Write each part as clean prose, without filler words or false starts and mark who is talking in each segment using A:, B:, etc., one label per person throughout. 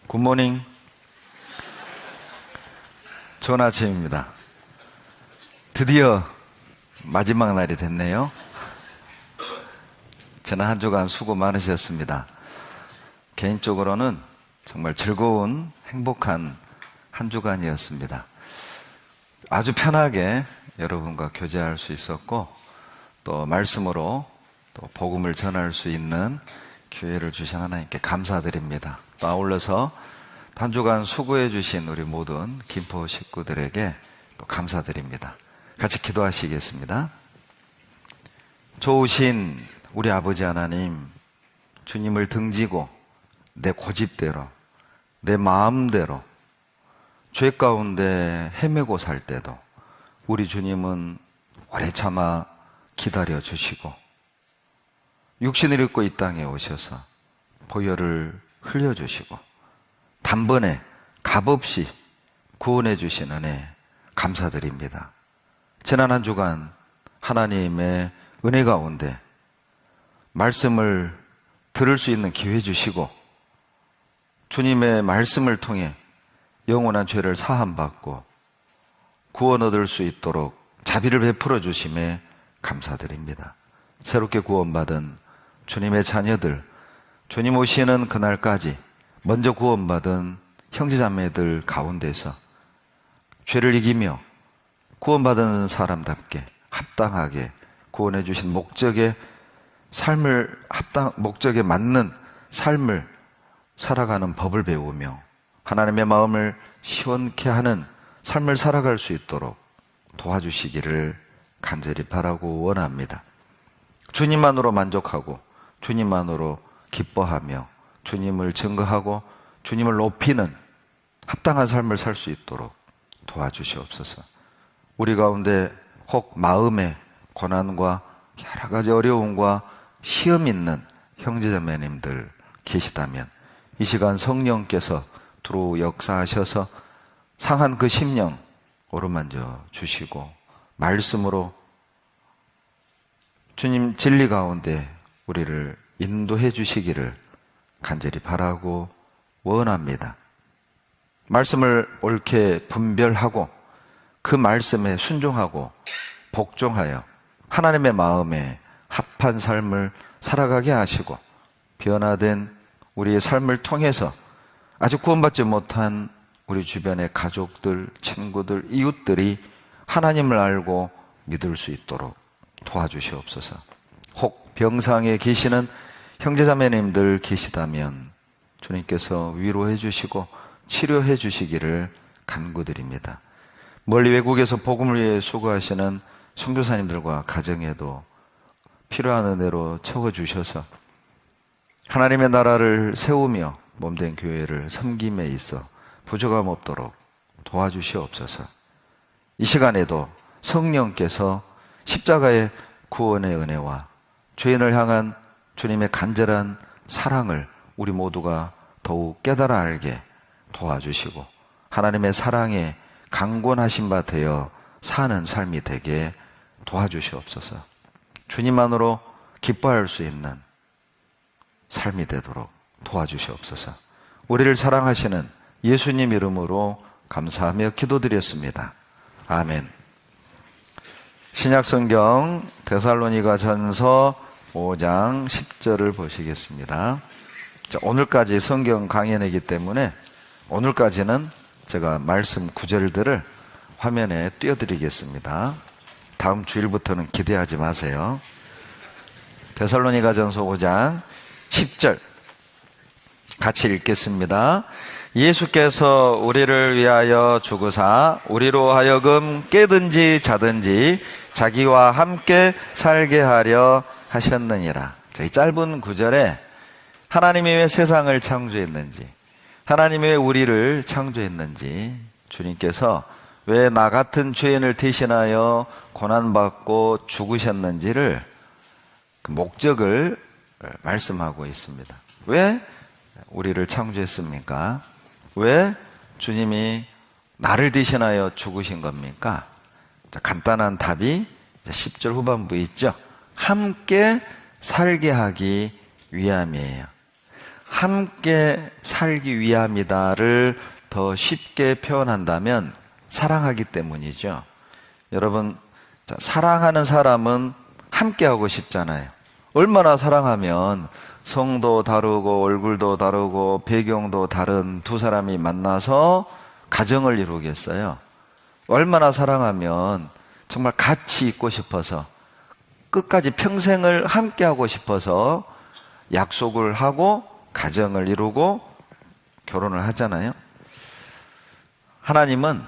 A: 굿모닝. 좋은 아침입니다. 드디어 마지막 날이 됐네요. 지난 한 주간 수고 많으셨습니다. 개인적으로는 정말 즐거운 행복한 한 주간이었습니다. 아주 편하게 여러분과 교제할 수 있었고, 또 말씀으로 또 복음을 전할 수 있는 기회를 주신 하나님께 감사드립니다. 또 아울러서 한 주간 수고해 주신 우리 모든 김포 식구들에게 또 감사드립니다. 같이 기도하시겠습니다. 좋으신 우리 아버지 하나님, 주님을 등지고 내 고집대로, 내 마음대로 죄 가운데 헤매고 살 때도 우리 주님은 오래 참아 기다려 주시고, 육신을 입고 이 땅에 오셔서 보혈을 흘려주시고 단번에 값없이 구원해 주신 은혜 감사드립니다. 지난 한 주간 하나님의 은혜 가운데 말씀을 들을 수 있는 기회 주시고, 주님의 말씀을 통해 영원한 죄를 사함받고 구원 얻을 수 있도록 자비를 베풀어 주심에 감사드립니다. 새롭게 구원받은 주님의 자녀들, 주님 오시는 그날까지 먼저 구원받은 형제자매들 가운데서 죄를 이기며 구원받은 사람답게 합당하게 구원해 주신 목적에 목적에 맞는 삶을 살아가는 법을 배우며 하나님의 마음을 시원케 하는 삶을 살아갈 수 있도록 도와주시기를 간절히 바라고 원합니다. 주님만으로 만족하고 주님만으로 기뻐하며 주님을 증거하고 주님을 높이는 합당한 삶을 살 수 있도록 도와주시옵소서. 우리 가운데 혹 마음의 고난과 여러 가지 어려움과 시험 있는 형제자매님들 계시다면 이 시간 성령께서 두루 역사하셔서 상한 그 심령 어루만져 주시고 말씀으로 주님 진리 가운데 우리를 인도해 주시기를 간절히 바라고 원합니다. 말씀을 옳게 분별하고 그 말씀에 순종하고 복종하여 하나님의 마음에 합한 삶을 살아가게 하시고, 변화된 우리의 삶을 통해서 아직 구원받지 못한 우리 주변의 가족들, 친구들, 이웃들이 하나님을 알고 믿을 수 있도록 도와주시옵소서. 혹 병상에 계시는 형제자매님들 계시다면 주님께서 위로해 주시고 치료해 주시기를 간구드립니다. 멀리 외국에서 복음을 위해 수고하시는 선교사님들과 가정에도 필요한 은혜로 채워주셔서 하나님의 나라를 세우며 몸된 교회를 섬김에 있어 부족함 없도록 도와주시옵소서. 이 시간에도 성령께서 십자가의 구원의 은혜와 죄인을 향한 주님의 간절한 사랑을 우리 모두가 더욱 깨달아 알게 도와주시고 하나님의 사랑에 강권하신 바 되어 사는 삶이 되게 도와주시옵소서. 주님만으로 기뻐할 수 있는 삶이 되도록 도와주시옵소서. 우리를 사랑하시는 예수님 이름으로 감사하며 기도드렸습니다. 아멘. 신약성경 데살로니가전서 5장 10절을 보시겠습니다. 자, 오늘까지 성경 강연이기 때문에 오늘까지는 제가 말씀 구절들을 화면에 띄워드리겠습니다. 다음 주일부터는 기대하지 마세요. 데살로니가전서 5장 10절 같이 읽겠습니다. 예수께서 우리를 위하여 죽으사 우리로 하여금 깨든지 자든지 자기와 함께 살게 하려 하셨느니라. 자, 이 짧은 구절에 하나님이 왜 세상을 창조했는지, 하나님이 왜 우리를 창조했는지, 주님께서 왜 나 같은 죄인을 대신하여 고난받고 죽으셨는지를 그 목적을 말씀하고 있습니다. 왜 우리를 창조했습니까? 왜 주님이 나를 대신하여 죽으신 겁니까? 자, 간단한 답이 10절 후반부에 있죠. 함께 살게 하기 위함이에요. 함께 살기 위함이다를 더 쉽게 표현한다면 사랑하기 때문이죠. 여러분, 자, 사랑하는 사람은 함께 하고 싶잖아요. 얼마나 사랑하면 성도 다르고 얼굴도 다르고 배경도 다른 두 사람이 만나서 가정을 이루겠어요. 얼마나 사랑하면 정말 같이 있고 싶어서 끝까지 평생을 함께 하고 싶어서 약속을 하고 가정을 이루고 결혼을 하잖아요. 하나님은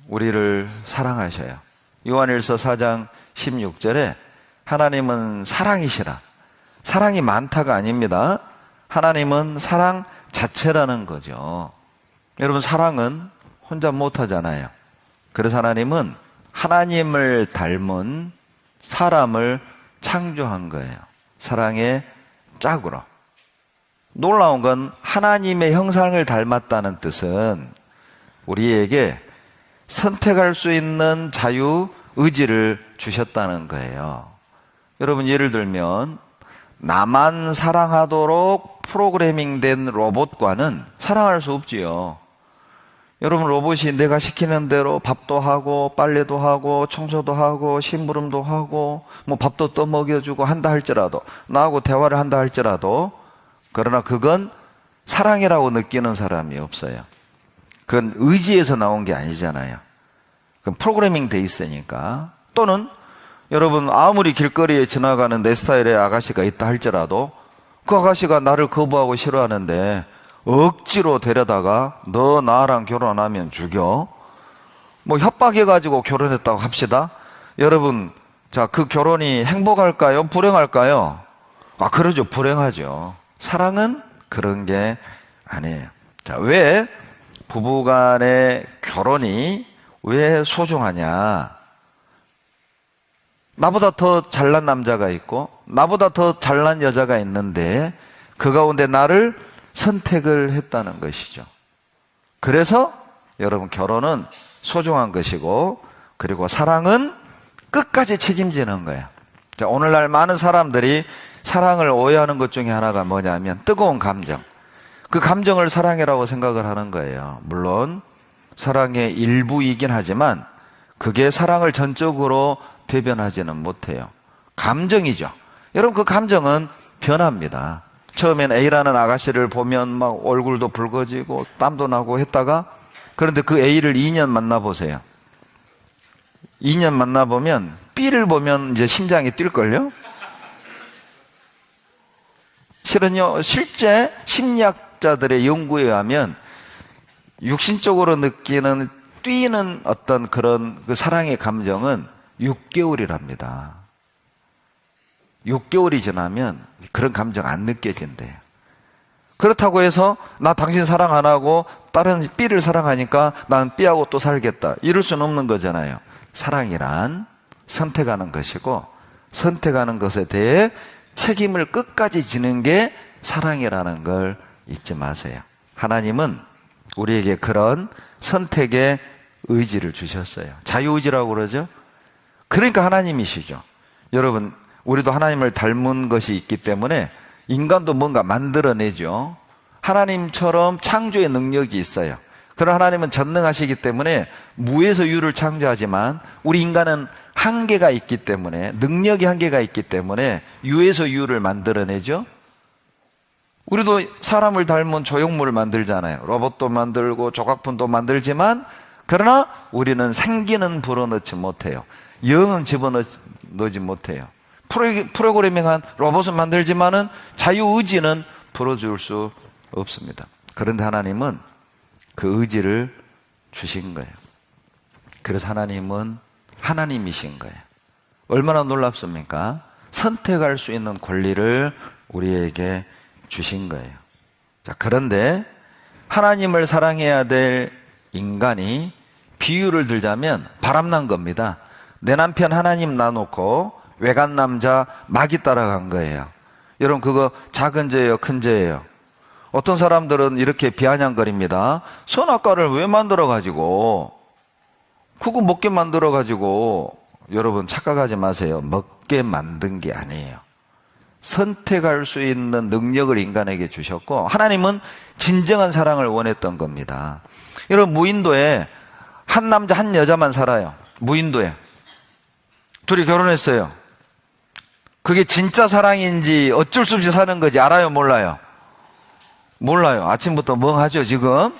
A: 우리를 사랑하셔요. 요한일서 4장 16절에 하나님은 사랑이시라. 사랑이 많다가 아닙니다. 하나님은 사랑 자체라는 거죠. 여러분, 사랑은 혼자 못하잖아요. 그래서 하나님은 하나님을 닮은 사람을 창조한 거예요. 사랑의 짝으로. 놀라운 건 하나님의 형상을 닮았다는 뜻은 우리에게 선택할 수 있는 자유 의지를 주셨다는 거예요. 여러분, 예를 들면 나만 사랑하도록 프로그래밍된 로봇과는 사랑할 수 없지요. 여러분, 로봇이 내가 시키는 대로 밥도 하고 빨래도 하고 청소도 하고 심부름도 하고 뭐 밥도 떠먹여주고 한다 할지라도, 나하고 대화를 한다 할지라도, 그러나 그건 사랑이라고 느끼는 사람이 없어요. 그건 의지에서 나온 게 아니잖아요. 그건 프로그래밍 돼 있으니까. 또는 여러분, 아무리 길거리에 지나가는 내 스타일의 아가씨가 있다 할지라도 그 아가씨가 나를 거부하고 싫어하는데 억지로 데려다가 너 나랑 결혼하면 죽여, 뭐 협박해가지고 결혼했다고 합시다. 여러분, 자, 그 결혼이 행복할까요? 불행할까요? 아, 그러죠. 불행하죠. 사랑은 그런 게 아니에요. 자, 왜 부부간의 결혼이 왜 소중하냐? 나보다 더 잘난 남자가 있고 나보다 더 잘난 여자가 있는데 그 가운데 나를 선택을 했다는 것이죠. 그래서 여러분, 결혼은 소중한 것이고, 그리고 사랑은 끝까지 책임지는 거예요. 자, 오늘날 많은 사람들이 사랑을 오해하는 것 중에 하나가 뭐냐면 뜨거운 감정. 그 감정을 사랑이라고 생각을 하는 거예요. 물론 사랑의 일부이긴 하지만 그게 사랑을 전적으로 대변하지는 못해요. 감정이죠. 여러분, 그 감정은 변합니다. 처음엔 A라는 아가씨를 보면 막 얼굴도 붉어지고 땀도 나고 했다가, 그런데 그 A를 2년 만나보세요. 2년 만나보면 B를 보면 이제 심장이 뛸걸요? 실은요, 실제 심리학자들의 연구에 의하면 육신적으로 느끼는 뛰는 어떤 그런 그 사랑의 감정은 6개월이랍니다. 6개월이 지나면 그런 감정 안 느껴진대요. 그렇다고 해서 나 당신 사랑 안 하고 다른 B를 사랑하니까 난 B하고 또 살겠다, 이럴 수는 없는 거잖아요. 사랑이란 선택하는 것이고, 선택하는 것에 대해 책임을 끝까지 지는 게 사랑이라는 걸 잊지 마세요. 하나님은 우리에게 그런 선택의 의지를 주셨어요. 자유의지라고 그러죠. 그러니까 하나님이시죠. 여러분, 우리도 하나님을 닮은 것이 있기 때문에 인간도 뭔가 만들어내죠. 하나님처럼 창조의 능력이 있어요. 그러나 하나님은 전능하시기 때문에 무에서 유를 창조하지만 우리 인간은 한계가 있기 때문에, 능력이 한계가 있기 때문에 유에서 유를 만들어내죠. 우리도 사람을 닮은 조형물을 만들잖아요. 로봇도 만들고 조각품도 만들지만, 그러나 우리는 생기는 불어넣지 못해요. 영은 집어넣지 못해요. 프로그래밍한 로봇은 만들지만은 자유의지는 불어줄 수 없습니다. 그런데 하나님은 그 의지를 주신 거예요. 그래서 하나님은 하나님이신 거예요. 얼마나 놀랍습니까? 선택할 수 있는 권리를 우리에게 주신 거예요. 자, 그런데 하나님을 사랑해야 될 인간이 비유를 들자면 바람난 겁니다. 내 남편 하나님 놔놓고 외간 남자 마귀 따라간 거예요. 여러분, 그거 작은 죄예요, 큰 죄예요? 어떤 사람들은 이렇게 비아냥거립니다. 선악과를 왜 만들어가지고, 그거 먹게 만들어가지고. 여러분, 착각하지 마세요. 먹게 만든 게 아니에요. 선택할 수 있는 능력을 인간에게 주셨고, 하나님은 진정한 사랑을 원했던 겁니다. 여러분, 무인도에 한 남자 한 여자만 살아요. 무인도에 둘이 결혼했어요. 그게 진짜 사랑인지 어쩔 수 없이 사는 거지 알아요, 몰라요? 몰라요. 아침부터 멍하죠 지금.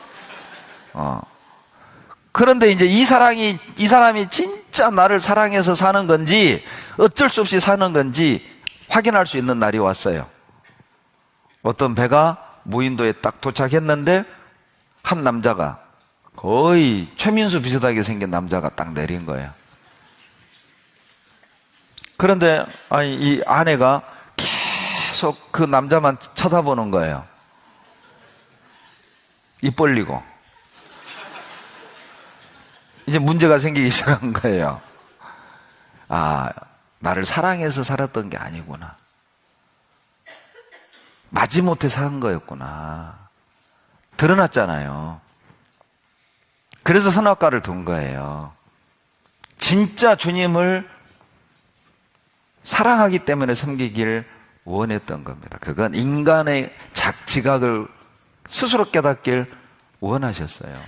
A: 그런데 이제 이 사람이 진짜 나를 사랑해서 사는 건지 어쩔 수 없이 사는 건지 확인할 수 있는 날이 왔어요. 어떤 배가 무인도에 딱 도착했는데 한 남자가, 거의 최민수 비슷하게 생긴 남자가 딱 내린 거예요. 그런데 이 아내가 계속 그 남자만 쳐다보는 거예요. 입 벌리고. 이제 문제가 생기기 시작한 거예요. 아, 나를 사랑해서 살았던 게 아니구나. 마지못해 산 거였구나. 드러났잖아요. 그래서 선악과를 둔 거예요. 진짜 주님을 사랑하기 때문에 섬기길 원했던 겁니다. 그건 인간의 지각을 스스로 깨닫길 원하셨어요.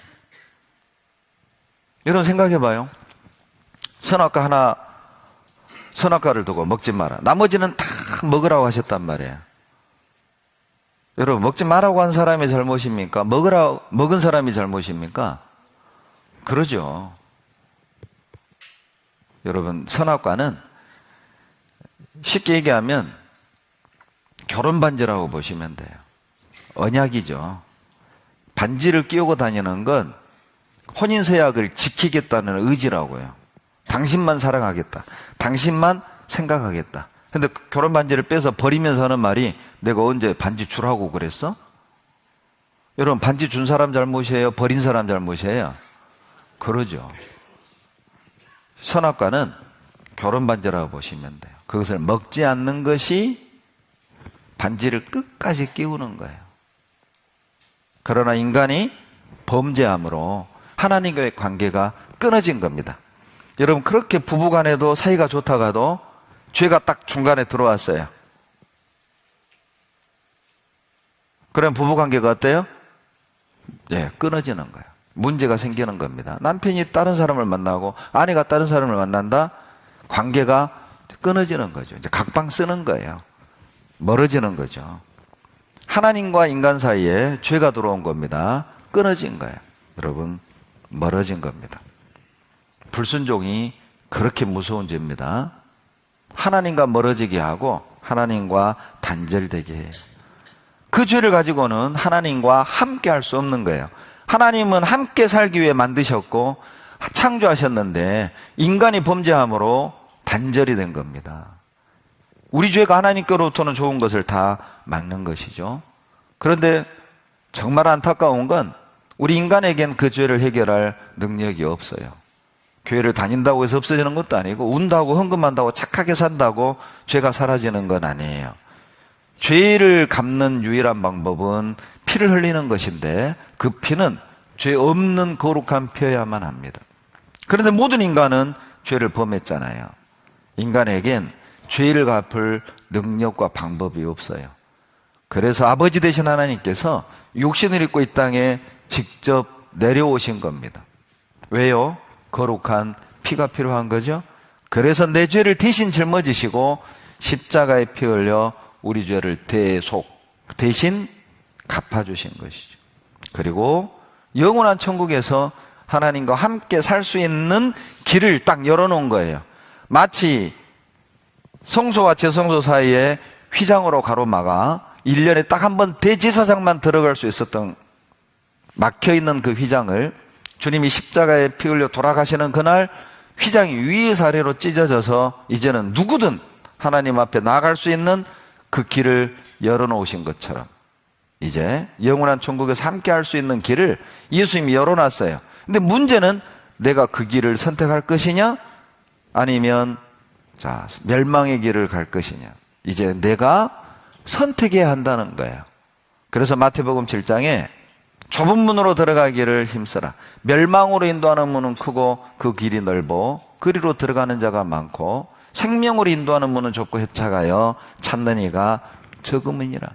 A: 여러분, 생각해봐요. 선악과를 두고 먹지 마라. 나머지는 다 먹으라고 하셨단 말이에요. 여러분, 먹지 말라고 한 사람이 잘못입니까? 먹은 사람이 잘못입니까? 그러죠. 여러분, 선악과는 쉽게 얘기하면 결혼 반지라고 보시면 돼요. 언약이죠. 반지를 끼우고 다니는 건 혼인서약을 지키겠다는 의지라고요. 당신만 사랑하겠다. 당신만 생각하겠다. 근데 결혼 반지를 빼서 버리면서 하는 말이, 내가 언제 반지 주라고 그랬어? 여러분, 반지 준 사람 잘못이에요? 버린 사람 잘못이에요? 그러죠. 선악과는 결혼 반지라고 보시면 돼요. 그것을 먹지 않는 것이 반지를 끝까지 끼우는 거예요. 그러나 인간이 범죄함으로 하나님과의 관계가 끊어진 겁니다. 여러분, 그렇게 부부간에도 사이가 좋다가도 죄가 딱 중간에 들어왔어요. 그럼 부부관계가 어때요? 예, 끊어지는 거예요. 문제가 생기는 겁니다. 남편이 다른 사람을 만나고 아내가 다른 사람을 만난다? 관계가 끊어지는 거죠. 이제 각방 쓰는 거예요. 멀어지는 거죠. 하나님과 인간 사이에 죄가 들어온 겁니다. 끊어진 거예요. 여러분, 멀어진 겁니다. 불순종이 그렇게 무서운 죄입니다. 하나님과 멀어지게 하고 하나님과 단절되게 해요. 그 죄를 가지고는 하나님과 함께 할 수 없는 거예요. 하나님은 함께 살기 위해 만드셨고 창조하셨는데 인간이 범죄함으로 단절이 된 겁니다. 우리 죄가 하나님께로부터는 좋은 것을 다 막는 것이죠. 그런데 정말 안타까운 건 우리 인간에겐 그 죄를 해결할 능력이 없어요. 교회를 다닌다고 해서 없어지는 것도 아니고 운다고 헌금한다고 착하게 산다고 죄가 사라지는 건 아니에요. 죄를 갚는 유일한 방법은 피를 흘리는 것인데 그 피는 죄 없는 거룩한 피여야만 합니다. 그런데 모든 인간은 죄를 범했잖아요. 인간에겐 죄를 갚을 능력과 방법이 없어요. 그래서 아버지 되신 하나님께서 육신을 입고 이 땅에 직접 내려오신 겁니다. 왜요? 거룩한 피가 필요한 거죠. 그래서 내 죄를 대신 짊어지시고 십자가에 피 흘려 우리 죄를 대신 갚아주신 것이죠. 그리고 영원한 천국에서 하나님과 함께 살 수 있는 길을 딱 열어놓은 거예요. 마치 성소와 제성소 사이에 휘장으로 가로막아 1년에 딱 한 번 대제사장만 들어갈 수 있었던 막혀있는 그 휘장을 주님이 십자가에 피 흘려 돌아가시는 그날 휘장이 위에서 아래로 찢어져서 이제는 누구든 하나님 앞에 나아갈 수 있는 그 길을 열어놓으신 것처럼 이제 영원한 천국에서 함께 할 수 있는 길을 예수님이 열어놨어요. 근데 문제는 내가 그 길을 선택할 것이냐 아니면 멸망의 길을 갈 것이냐. 이제 내가 선택해야 한다는 거예요. 그래서 마태복음 7장에 좁은 문으로 들어가기를 힘쓰라. 멸망으로 인도하는 문은 크고 그 길이 넓어 그리로 들어가는 자가 많고 생명으로 인도하는 문은 좁고 협착하여 찾는 이가 적음이니라.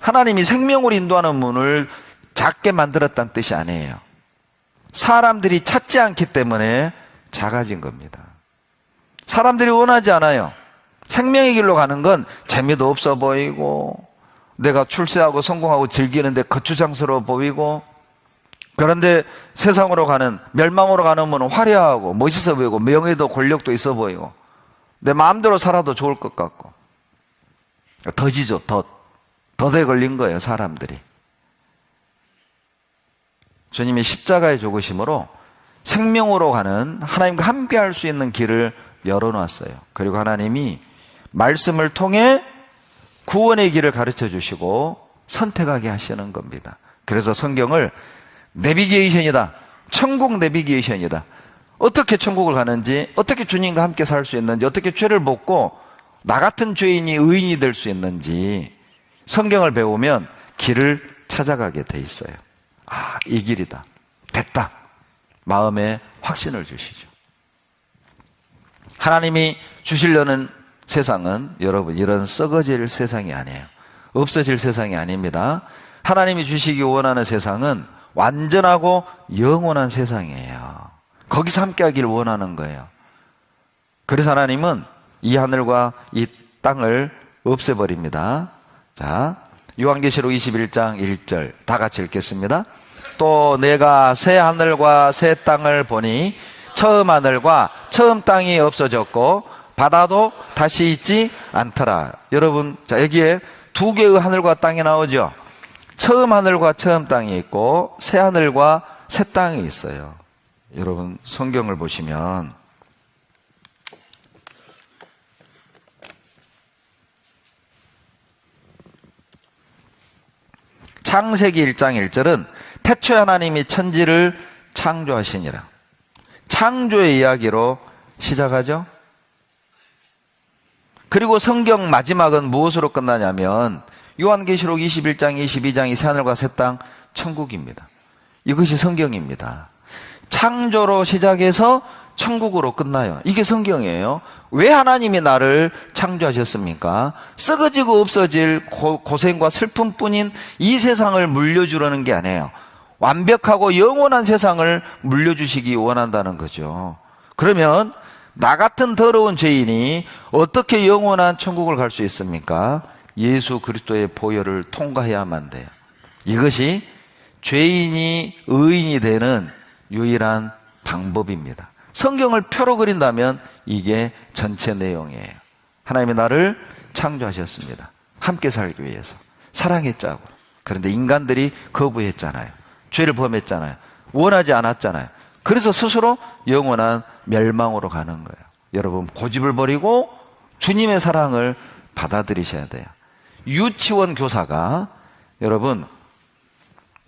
A: 하나님이 생명으로 인도하는 문을 작게 만들었다는 뜻이 아니에요. 사람들이 찾지 않기 때문에 작아진 겁니다. 사람들이 원하지 않아요. 생명의 길로 가는 건 재미도 없어 보이고 내가 출세하고 성공하고 즐기는데 거추장스러워 보이고, 그런데 세상으로 가는, 멸망으로 가는 문은 화려하고 멋있어 보이고 명예도 권력도 있어 보이고 내 마음대로 살아도 좋을 것 같고 더지죠. 덫에 걸린 거예요. 사람들이. 주님이 십자가의 죽으심으로 생명으로 가는 하나님과 함께 할 수 있는 길을 열어놨어요. 그리고 하나님이 말씀을 통해 구원의 길을 가르쳐 주시고 선택하게 하시는 겁니다. 그래서 성경을 내비게이션이다. 천국 내비게이션이다. 어떻게 천국을 가는지, 어떻게 주님과 함께 살 수 있는지, 어떻게 죄를 벗고 나 같은 죄인이 의인이 될 수 있는지 성경을 배우면 길을 찾아가게 돼 있어요. 이 길이다. 됐다. 마음에 확신을 주시죠. 하나님이 주시려는 세상은 여러분 이런 썩어질 세상이 아니에요. 없어질 세상이 아닙니다. 하나님이 주시기 원하는 세상은 완전하고 영원한 세상이에요. 거기서 함께 하기를 원하는 거예요. 그래서 하나님은 이 하늘과 이 땅을 없애버립니다. 자, 요한계시록 21장 1절 다 같이 읽겠습니다. 또 내가 새 하늘과 새 땅을 보니 처음 하늘과 처음 땅이 없어졌고 바다도 다시 있지 않더라. 여러분, 자, 여기에 두 개의 하늘과 땅이 나오죠. 처음 하늘과 처음 땅이 있고 새 하늘과 새 땅이 있어요. 여러분, 성경을 보시면 창세기 1장 1절은 태초에 하나님이 천지를 창조하시니라. 창조의 이야기로 시작하죠. 그리고 성경 마지막은 무엇으로 끝나냐면 요한계시록 21장 22장이 새하늘과 새 땅 천국입니다. 이것이 성경입니다. 창조로 시작해서 천국으로 끝나요. 이게 성경이에요. 왜 하나님이 나를 창조하셨습니까? 썩어지고 없어질 고생과 슬픔뿐인 이 세상을 물려주려는 게 아니에요. 완벽하고 영원한 세상을 물려주시기 원한다는 거죠. 그러면 나 같은 더러운 죄인이 어떻게 영원한 천국을 갈 수 있습니까? 예수 그리스도의 보혈을 통과해야만 돼요. 이것이 죄인이 의인이 되는 유일한 방법입니다. 성경을 표로 그린다면 이게 전체 내용이에요. 하나님이 나를 창조하셨습니다. 함께 살기 위해서. 사랑의 짝으로. 그런데 인간들이 거부했잖아요. 죄를 범했잖아요. 원하지 않았잖아요. 그래서 스스로 영원한 멸망으로 가는 거예요. 여러분, 고집을 버리고 주님의 사랑을 받아들이셔야 돼요. 유치원 교사가 여러분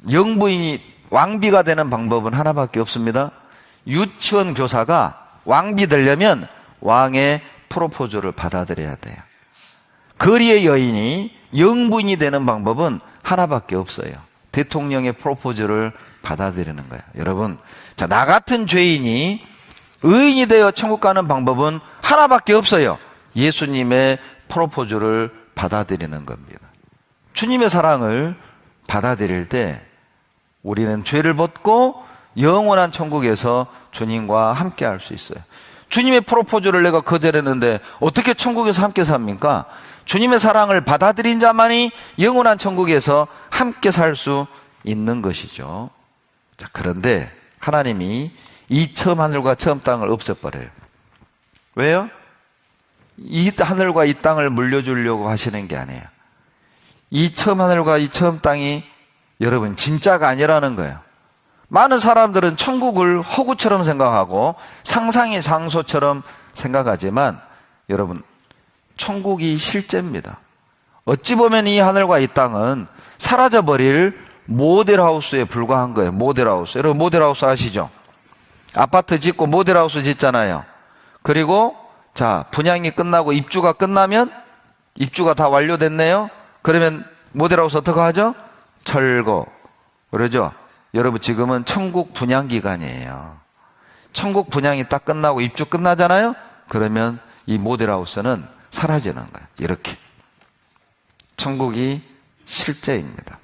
A: 영부인이 왕비가 되는 방법은 하나밖에 없습니다. 유치원 교사가 왕비 되려면 왕의 프로포즈를 받아들여야 돼요. 거리의 여인이 영부인이 되는 방법은 하나밖에 없어요. 대통령의 프로포즈를 받아들이는 거예요. 여러분, 자, 나 같은 죄인이 의인이 되어 천국 가는 방법은 하나밖에 없어요. 예수님의 프로포즈를 받아들이는 겁니다. 주님의 사랑을 받아들일 때 우리는 죄를 벗고 영원한 천국에서 주님과 함께 할 수 있어요. 주님의 프로포즈를 내가 거절했는데 어떻게 천국에서 함께 삽니까? 주님의 사랑을 받아들인 자만이 영원한 천국에서 함께 살 수 있는 것이죠. 자, 그런데 하나님이 이 처음 하늘과 처음 땅을 없애버려요. 왜요? 이 하늘과 이 땅을 물려주려고 하시는 게 아니에요. 이 처음 하늘과 이 처음 땅이 여러분 진짜가 아니라는 거예요. 많은 사람들은 천국을 허구처럼 생각하고 상상의 장소처럼 생각하지만 여러분, 천국이 실제입니다. 어찌 보면 이 하늘과 이 땅은 사라져버릴 모델하우스에 불과한 거예요. 모델하우스. 여러분 모델하우스 아시죠? 아파트 짓고 모델하우스 짓잖아요. 그리고 자, 분양이 끝나고 입주가 끝나면 입주가 다 완료됐네요. 그러면 모델하우스 어떻게 하죠? 철거. 그러죠? 여러분 지금은 천국 분양 기간이에요. 천국 분양이 딱 끝나고 입주 끝나잖아요. 그러면 이 모델하우스는 사라지는 거예요. 이렇게. 천국이 실제입니다.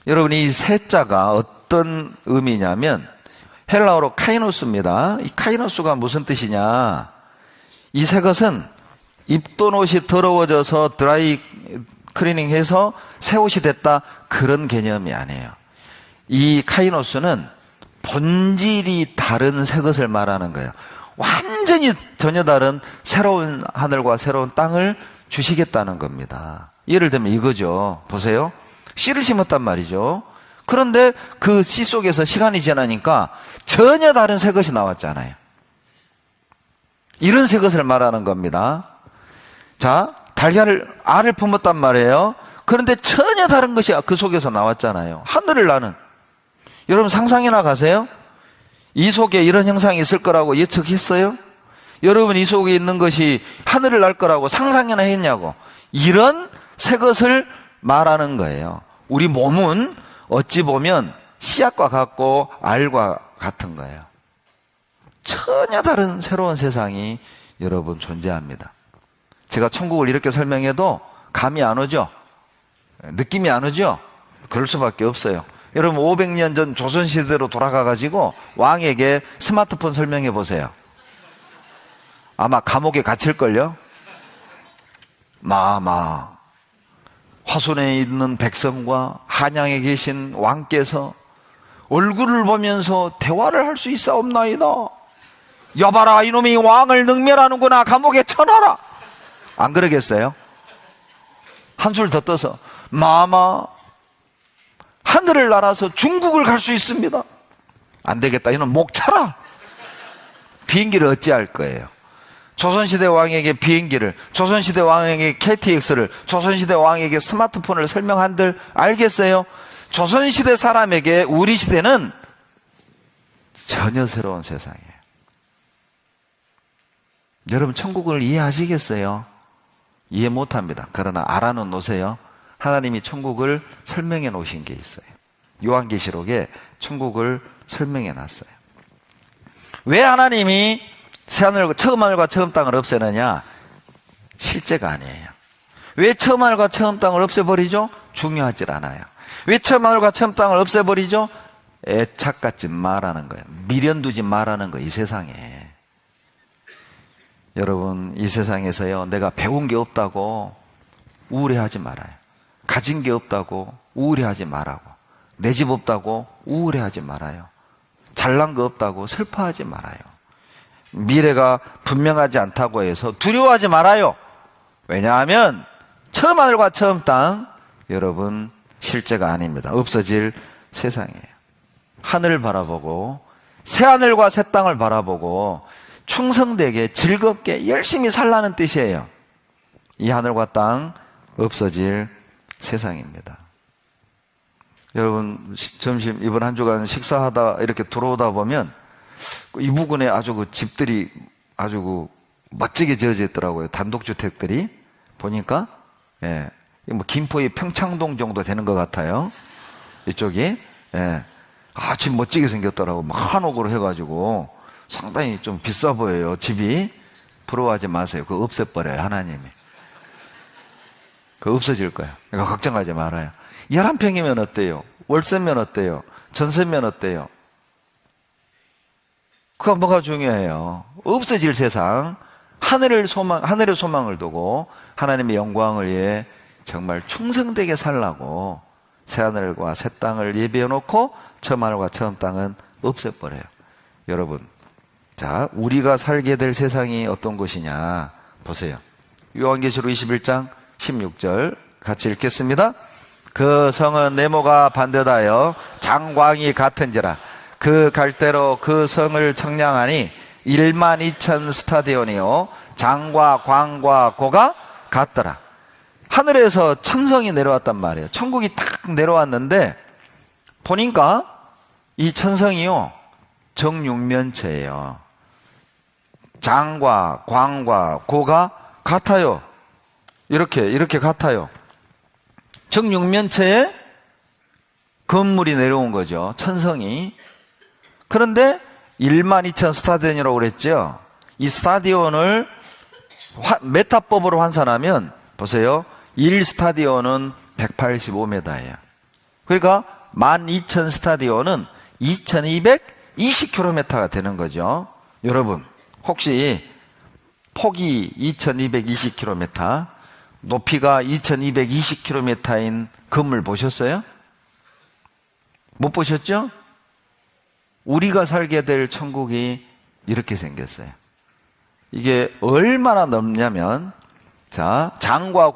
A: 여러분 이 세자가 어떤 의미냐면 헬라어로 카이노스입니다. 이 카이노스가 무슨 뜻이냐? 이 새 것은 입던 옷이 더러워져서 드라이 클리닝해서 새 옷이 됐다 그런 개념이 아니에요. 이 카이노스는 본질이 다른 새 것을 말하는 거예요. 완전히 전혀 다른 새로운 하늘과 새로운 땅을 주시겠다는 겁니다. 예를 들면 이거죠. 보세요. 씨를 심었단 말이죠. 그런데 그 씨 속에서 시간이 지나니까 전혀 다른 새 것이 나왔잖아요. 이런 새 것을 말하는 겁니다. 자, 알을 품었단 말이에요. 그런데 전혀 다른 것이 그 속에서 나왔잖아요. 하늘을 나는. 여러분 상상이나 가세요? 이 속에 이런 형상이 있을 거라고 예측했어요? 여러분 이 속에 있는 것이 하늘을 날 거라고 상상이나 했냐고. 이런 새 것을 말하는 거예요. 우리 몸은 어찌 보면 씨앗과 같고 알과 같은 거예요. 전혀 다른 새로운 세상이 여러분 존재합니다. 제가 천국을 이렇게 설명해도 감이 안 오죠? 느낌이 안 오죠? 그럴 수밖에 없어요. 여러분 500년 전 조선시대로 돌아가가지고 왕에게 스마트폰 설명해 보세요. 아마 감옥에 갇힐걸요? 화순에 있는 백성과 한양에 계신 왕께서 얼굴을 보면서 대화를 할 수 있사옵나이다. 여봐라, 이놈이 왕을 능멸하는구나. 감옥에 쳐넣어라. 안 그러겠어요? 한술 더 떠서 하늘을 날아서 중국을 갈 수 있습니다. 안 되겠다. 이놈 목 차라. 비행기를 어찌할 거예요? 조선시대 왕에게 비행기를, 조선시대 왕에게 KTX를, 조선시대 왕에게 스마트폰을 설명한들 알겠어요? 조선시대 사람에게 우리 시대는 전혀 새로운 세상이에요. 여러분 천국을 이해하시겠어요? 이해 못합니다. 그러나 알아놓으세요. 하나님이 천국을 설명해 놓으신 게 있어요. 요한계시록에 천국을 설명해 놨어요. 왜 하나님이 처음 하늘과 처음 땅을 없애느냐? 실제가 아니에요. 왜 처음 하늘과 처음 땅을 없애버리죠? 중요하질 않아요. 왜 처음 하늘과 처음 땅을 없애버리죠? 애착 갖지 말라는 거예요. 미련 두지 말라는 거예요. 이 세상에. 여러분 이 세상에서요, 내가 배운 게 없다고 우울해하지 말아요. 가진 게 없다고 우울해하지 말라고. 내 집 없다고 우울해하지 말아요. 잘난 거 없다고 슬퍼하지 말아요. 미래가 분명하지 않다고 해서 두려워하지 말아요. 왜냐하면 처음 하늘과 처음 땅 여러분 실제가 아닙니다. 없어질 세상이에요. 하늘을 바라보고 새하늘과 새 땅을 바라보고 충성되게 즐겁게 열심히 살라는 뜻이에요. 이 하늘과 땅 없어질 세상입니다. 여러분, 점심 이번 한 주간 식사하다 이렇게 들어오다 보면 이 부근에 아주 그 집들이 아주 그 멋지게 지어져 있더라고요. 단독주택들이 보니까 예, 뭐 김포의 평창동 정도 되는 것 같아요. 이쪽이 예, 집 멋지게 생겼더라고. 막 한옥으로 해가지고 상당히 좀 비싸 보여요. 집이. 부러워하지 마세요. 그거 없애버려요, 하나님이. 그거 없어질 거예요. 그러니까 걱정하지 말아요. 11평이면 어때요? 월세면 어때요? 전세면 어때요? 그거 뭐가 중요해요? 없어질 세상, 하늘의 소망을 두고 하나님의 영광을 위해 정말 충성되게 살라고 새하늘과 새 땅을 예비해 놓고 처음 하늘과 처음 땅은 없애버려요. 여러분, 자, 우리가 살게 될 세상이 어떤 것이냐 보세요. 요한계시록 21장 16절 같이 읽겠습니다. 그 성은 네모가 반듯하여 장광이 같은지라 그 갈대로 그 성을 청량하니 12,000 스타디온이요 장과 광과 고가 같더라. 하늘에서 천성이 내려왔단 말이에요. 천국이 탁 내려왔는데 보니까 이 천성이요 정육면체예요. 장과 광과 고가 같아요. 이렇게 같아요. 정육면체에 건물이 내려온 거죠. 천성이. 그런데 12,000 스타디온이라고 그랬죠. 이 스타디온을 메타법으로 환산하면 보세요. 1스타디온은 185m예요. 그러니까 12,000 스타디온은 2220km가 되는 거죠. 여러분, 혹시 폭이 2220km, 높이가 2220km인 건물 보셨어요? 못 보셨죠? 우리가 살게 될 천국이 이렇게 생겼어요. 이게 얼마나 넓냐면, 자, 장과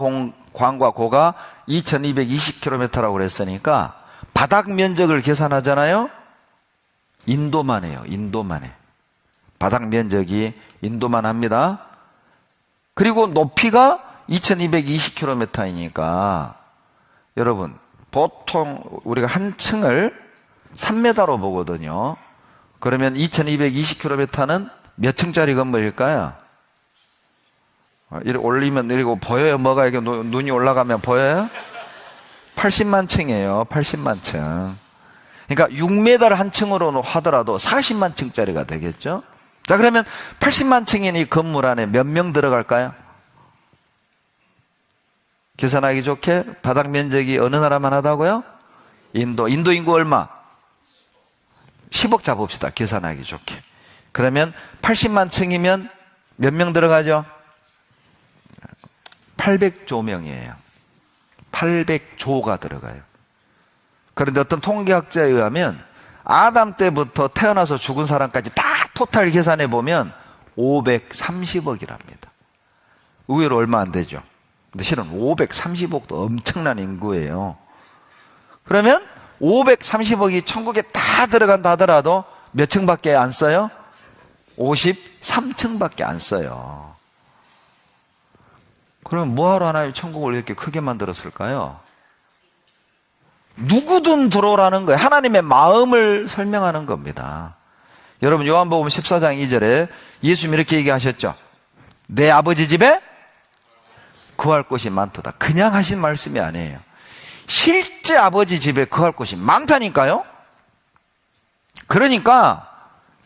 A: 광과 고가 2220km라고 그랬으니까 바닥 면적을 계산하잖아요? 인도만 해요. 인도만 해. 바닥 면적이 인도만 합니다. 그리고 높이가 2220km이니까 여러분, 보통 우리가 한 층을 3m로 보거든요. 그러면 2220km는 몇 층짜리 건물일까요? 이렇게 올리면 내리고 보여요? 뭐가 이렇게 눈이 올라가면 보여요? 80만 층이에요. 80만 층. 그러니까 6m 한 층으로 하더라도 40만 층짜리가 되겠죠? 자, 그러면 80만 층인 이 건물 안에 몇 명 들어갈까요? 계산하기 좋게 바닥 면적이 어느 나라만 하다고요? 인도 인구 얼마? 10억 잡읍시다. 계산하기 좋게. 그러면 80만 층이면 몇 명 들어가죠? 800조 명이에요. 800조가 들어가요. 그런데 어떤 통계학자에 의하면 아담 때부터 태어나서 죽은 사람까지 다 토탈 계산해 보면 530억이랍니다. 의외로 얼마 안 되죠. 근데 실은 530억도 엄청난 인구예요. 그러면 530억이 천국에 다 들어간다 하더라도 몇 층밖에 안 써요? 53층밖에 안 써요. 그러면 뭐하러 하나님 천국을 이렇게 크게 만들었을까요? 누구든 들어오라는 거예요. 하나님의 마음을 설명하는 겁니다. 여러분, 요한복음 14장 2절에 예수님이 이렇게 얘기하셨죠. 내 아버지 집에 거할 곳이 많도다. 그냥 하신 말씀이 아니에요. 실제 아버지 집에 거할 곳이 많다니까요. 그러니까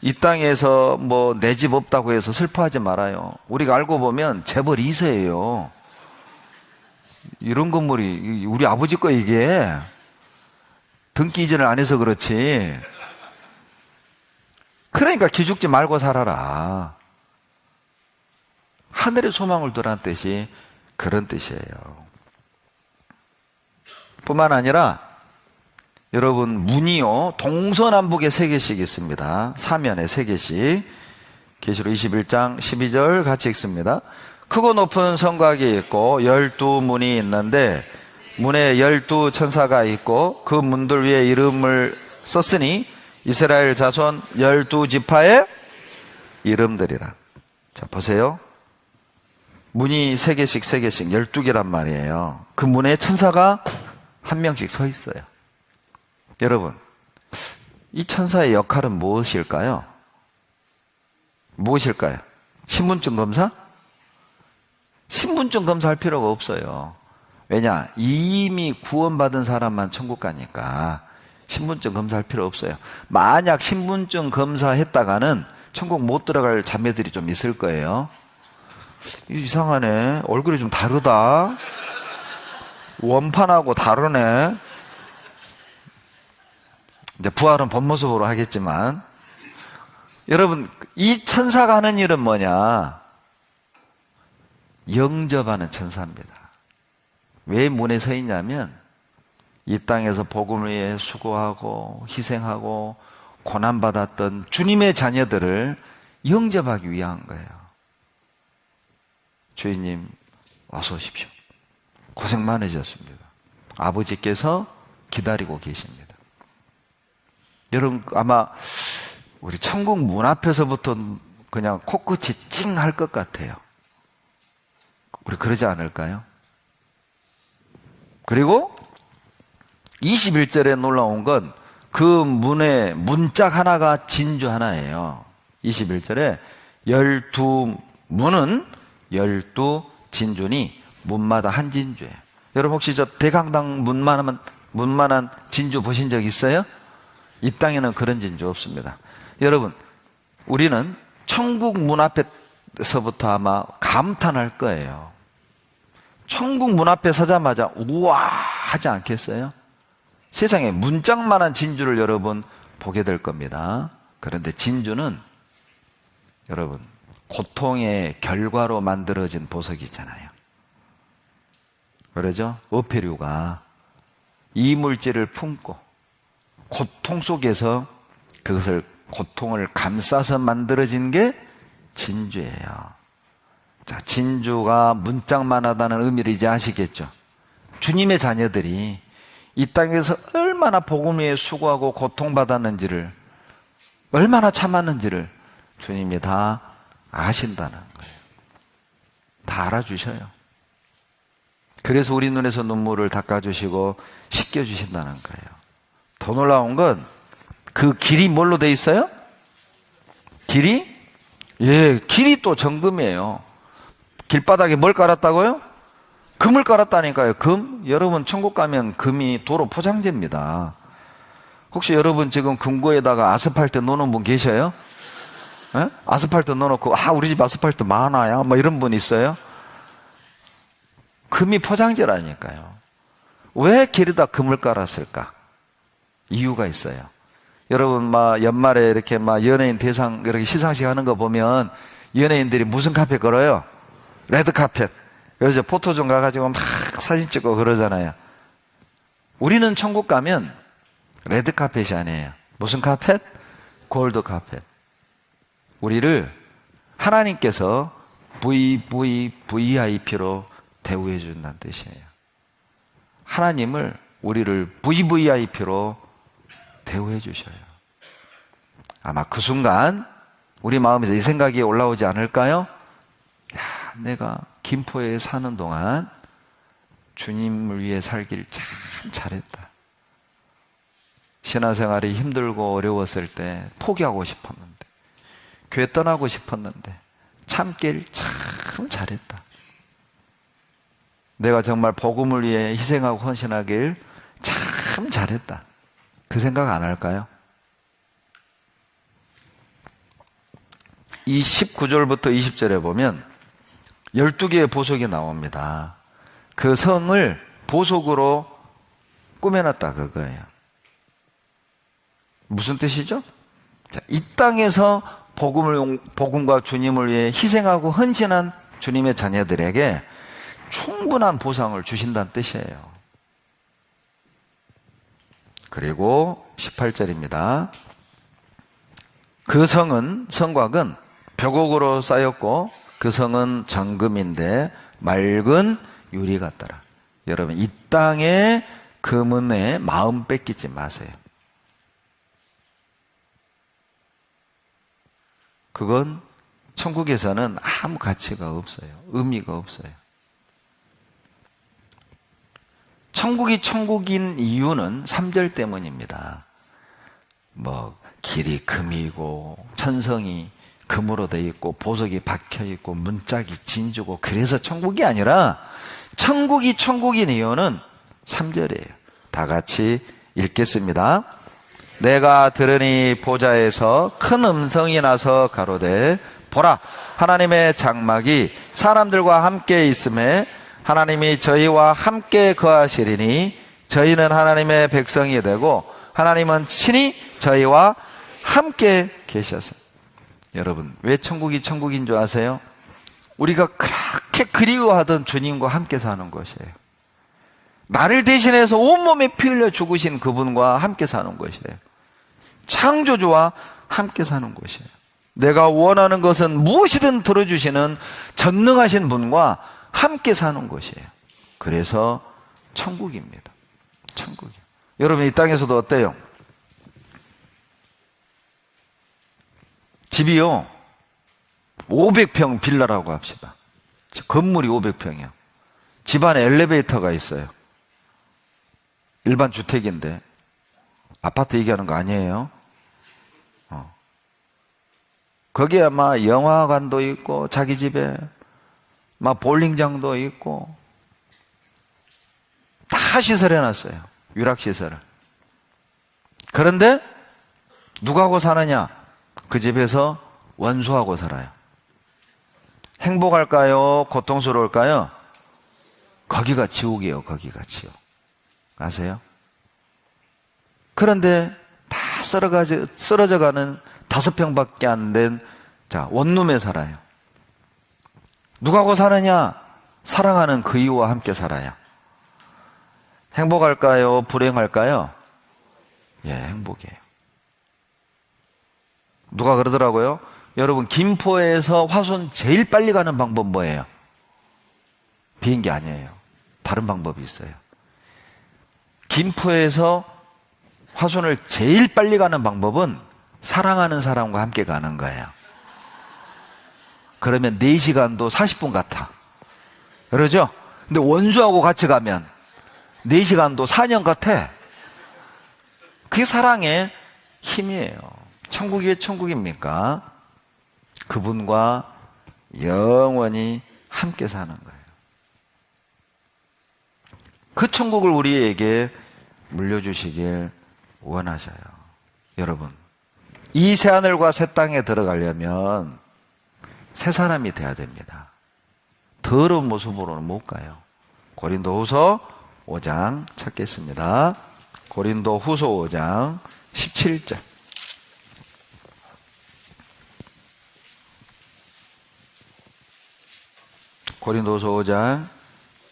A: 이 땅에서 뭐 내 집 없다고 해서 슬퍼하지 말아요. 우리가 알고 보면 재벌 2세예요. 이런 건물이 우리 아버지 거 이게 등기 이전을 안 해서 그렇지. 그러니까 기죽지 말고 살아라. 하늘의 소망을 두라는 뜻이 그런 뜻이에요. 뿐만 아니라 여러분, 문이요 동서남북에 3개씩 있습니다. 사면에 3개씩. 계시록 21장 12절 같이 읽습니다. 크고 높은 성곽이 있고 12문이 있는데 문에 12 천사가 있고 그 문들 위에 이름을 썼으니 이스라엘 자손 12지파의 이름들이라. 자, 보세요. 문이 3개씩 12개란 말이에요. 그 문에 천사가 한 명씩 서 있어요. 여러분, 이 천사의 역할은 무엇일까요? 무엇일까요? 신분증 검사? 신분증 검사할 필요가 없어요. 왜냐? 이미 구원받은 사람만 천국 가니까 신분증 검사할 필요 없어요. 만약 신분증 검사했다가는 천국 못 들어갈 자매들이 좀 있을 거예요. 이상하네. 얼굴이 좀 다르다. 원판하고 다르네. 이제 부활은 본 모습으로 하겠지만, 여러분, 이 천사가 하는 일은 뭐냐? 영접하는 천사입니다. 왜 문에 서 있냐면 이 땅에서 복음을 위해 수고하고 희생하고 고난받았던 주님의 자녀들을 영접하기 위한 거예요. 주인님 어서 오십시오. 고생 많으셨습니다. 아버지께서 기다리고 계십니다. 여러분 아마 우리 천국 문 앞에서부터 그냥 코끝이 찡 할 것 같아요. 우리 그러지 않을까요? 그리고 21절에 놀라운 건 그 문에 문짝 하나가 진주 하나예요. 21절에 12문은 12 진주니 문마다 한 진주예요. 여러분 혹시 저 대강당 문만한 진주 보신 적 있어요? 이 땅에는 그런 진주 없습니다. 여러분, 우리는 천국 문 앞에서부터 아마 감탄할 거예요. 천국 문 앞에 서자마자 우와 하지 않겠어요? 세상에 문짝만한 진주를 여러분 보게 될 겁니다. 그런데 진주는 여러분 고통의 결과로 만들어진 보석이잖아요. 그러죠? 어패류가 이물질을 품고 고통 속에서 그것을 고통을 감싸서 만들어진 게 진주예요. 자, 진주가 문짝만하다는 의미를 이제 아시겠죠? 주님의 자녀들이 이 땅에서 얼마나 복음 위에 수고하고 고통받았는지를, 얼마나 참았는지를 주님이 다 아신다는 거예요. 다 알아주셔요. 그래서 우리 눈에서 눈물을 닦아주시고 씻겨주신다는 거예요. 더 놀라운 건 그 길이 뭘로 돼 있어요? 길이? 예, 길이 또 정금이에요. 길바닥에 뭘 깔았다고요? 금을 깔았다니까요. 금? 여러분 천국 가면 금이 도로 포장재입니다. 혹시 여러분 지금 금고에다가 아스팔트 넣어놓은 분 계셔요? 에? 아스팔트 넣어놓고 우리 집 아스팔트 많아요 뭐 이런 분 있어요? 금이 포장재라니까요. 왜 길에다 금을 깔았을까? 이유가 있어요. 여러분 연말에 이렇게 연예인 대상 이렇게 시상식 하는 거 보면 연예인들이 무슨 카펫 걸어요? 레드 카펫. 그래서 포토존 가가지고 막 사진 찍고 그러잖아요. 우리는 천국 가면 레드 카펫이 아니에요. 무슨 카펫? 골드 카펫. 우리를 하나님께서 VVVIP로 대우해 준다는 뜻이에요. 하나님을 우리를 VVIP로 대우해 주셔요. 아마 그 순간 우리 마음에서 이 생각이 올라오지 않을까요? 야, 내가 김포에 사는 동안 주님을 위해 살길 참 잘했다. 신앙생활이 힘들고 어려웠을 때 포기하고 싶었는데, 교회 떠나고 싶었는데 참길 참 잘했다. 내가 정말 복음을 위해 희생하고 헌신하길 참 잘했다. 그 생각 안 할까요? 이 19절부터 20절에 보면 12개의 보석이 나옵니다. 그 성을 보석으로 꾸며놨다 그거예요. 무슨 뜻이죠? 자, 이 땅에서 복음과 주님을 위해 희생하고 헌신한 주님의 자녀들에게 충분한 보상을 주신다는 뜻이에요. 그리고 18절입니다. 그 성곽은 벽옥으로 쌓였고 그 성은 정금인데 맑은 유리 같더라. 여러분, 이 땅의 금은에 마음 뺏기지 마세요. 그건 천국에서는 아무 가치가 없어요. 의미가 없어요. 천국이 천국인 이유는 3절 때문입니다. 길이 금이고 천성이 금으로 되어 있고 보석이 박혀 있고 문짝이 진주고, 그래서 천국이 아니라 천국이 천국인 이유는 3절이에요. 다 같이 읽겠습니다. 내가 들으니 보좌에서 큰 음성이 나서 가로되 보라, 하나님의 장막이 사람들과 함께 있음에 하나님이 저희와 함께 거하시리니 저희는 하나님의 백성이 되고 하나님은 친히 저희와 함께 계셔서. 여러분, 왜 천국이 천국인 줄 아세요? 우리가 그렇게 그리워하던 주님과 함께 사는 것이에요. 나를 대신해서 온몸에 피 흘려 죽으신 그분과 함께 사는 것이에요. 창조주와 함께 사는 것이에요. 내가 원하는 것은 무엇이든 들어주시는 전능하신 분과 함께 사는 것이에요. 그래서 천국입니다. 천국이요. 여러분, 이 땅에서도 어때요? 집이요, 500평 빌라라고 합시다. 건물이 500평이요. 집 안에 엘리베이터가 있어요. 일반 주택인데, 아파트 얘기하는 거 아니에요. 거기에 막 영화관도 있고, 자기 집에 막 볼링장도 있고, 다 시설해놨어요. 유락시설을. 그런데 누구하고 사느냐? 그 집에서 원수하고 살아요. 행복할까요? 고통스러울까요? 거기가 지옥이에요. 거기가 지옥. 아세요? 그런데 다 쓰러져가는 5평밖에 안 된 원룸에 살아요. 누구하고 사느냐? 사랑하는 그 이유와 함께 살아요. 행복할까요? 불행할까요? 예, 행복이에요. 누가 그러더라고요. 여러분, 김포에서 화순 제일 빨리 가는 방법 뭐예요? 비행기 아니에요. 다른 방법이 있어요. 김포에서 화순을 제일 빨리 가는 방법은 사랑하는 사람과 함께 가는 거예요. 그러면 4시간도 40분 같아. 그러죠? 근데 원수하고 같이 가면 4시간도 4년 같아. 그게 사랑의 힘이에요. 천국이 왜 천국입니까? 그분과 영원히 함께 사는 거예요. 그 천국을 우리에게 물려주시길 원하셔요. 여러분, 이 새하늘과 새 땅에 들어가려면 새 사람이 돼야 됩니다. 더러운 모습으로는 못 가요. 고린도후서 5장 찾겠습니다. 고린도후서 5장 17절. 고린도서 5장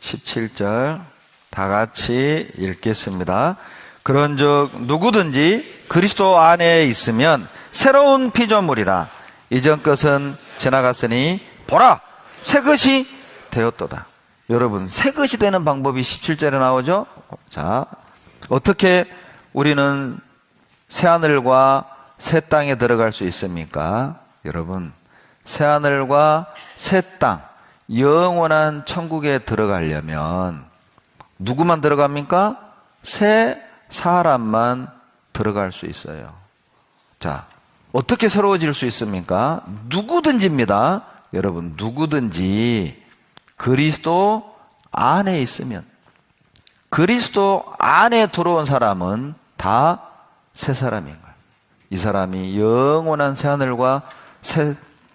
A: 17절 다 같이 읽겠습니다. 그런즉 누구든지 그리스도 안에 있으면 새로운 피조물이라. 이전 것은 지나갔으니 보라, 새 것이 되었도다. 여러분, 새 것이 되는 방법이 17절에 나오죠? 자, 어떻게 우리는 새하늘과 새 땅에 들어갈 수 있습니까? 여러분, 새하늘과 새 땅, 영원한 천국에 들어가려면 누구만 들어갑니까? 새 사람만 들어갈 수 있어요. 자, 어떻게 새로워질 수 있습니까? 누구든지입니다. 여러분, 누구든지 그리스도 안에 있으면, 그리스도 안에 들어온 사람은 다 새 사람인 거예요. 이 사람이 영원한 새하늘과 새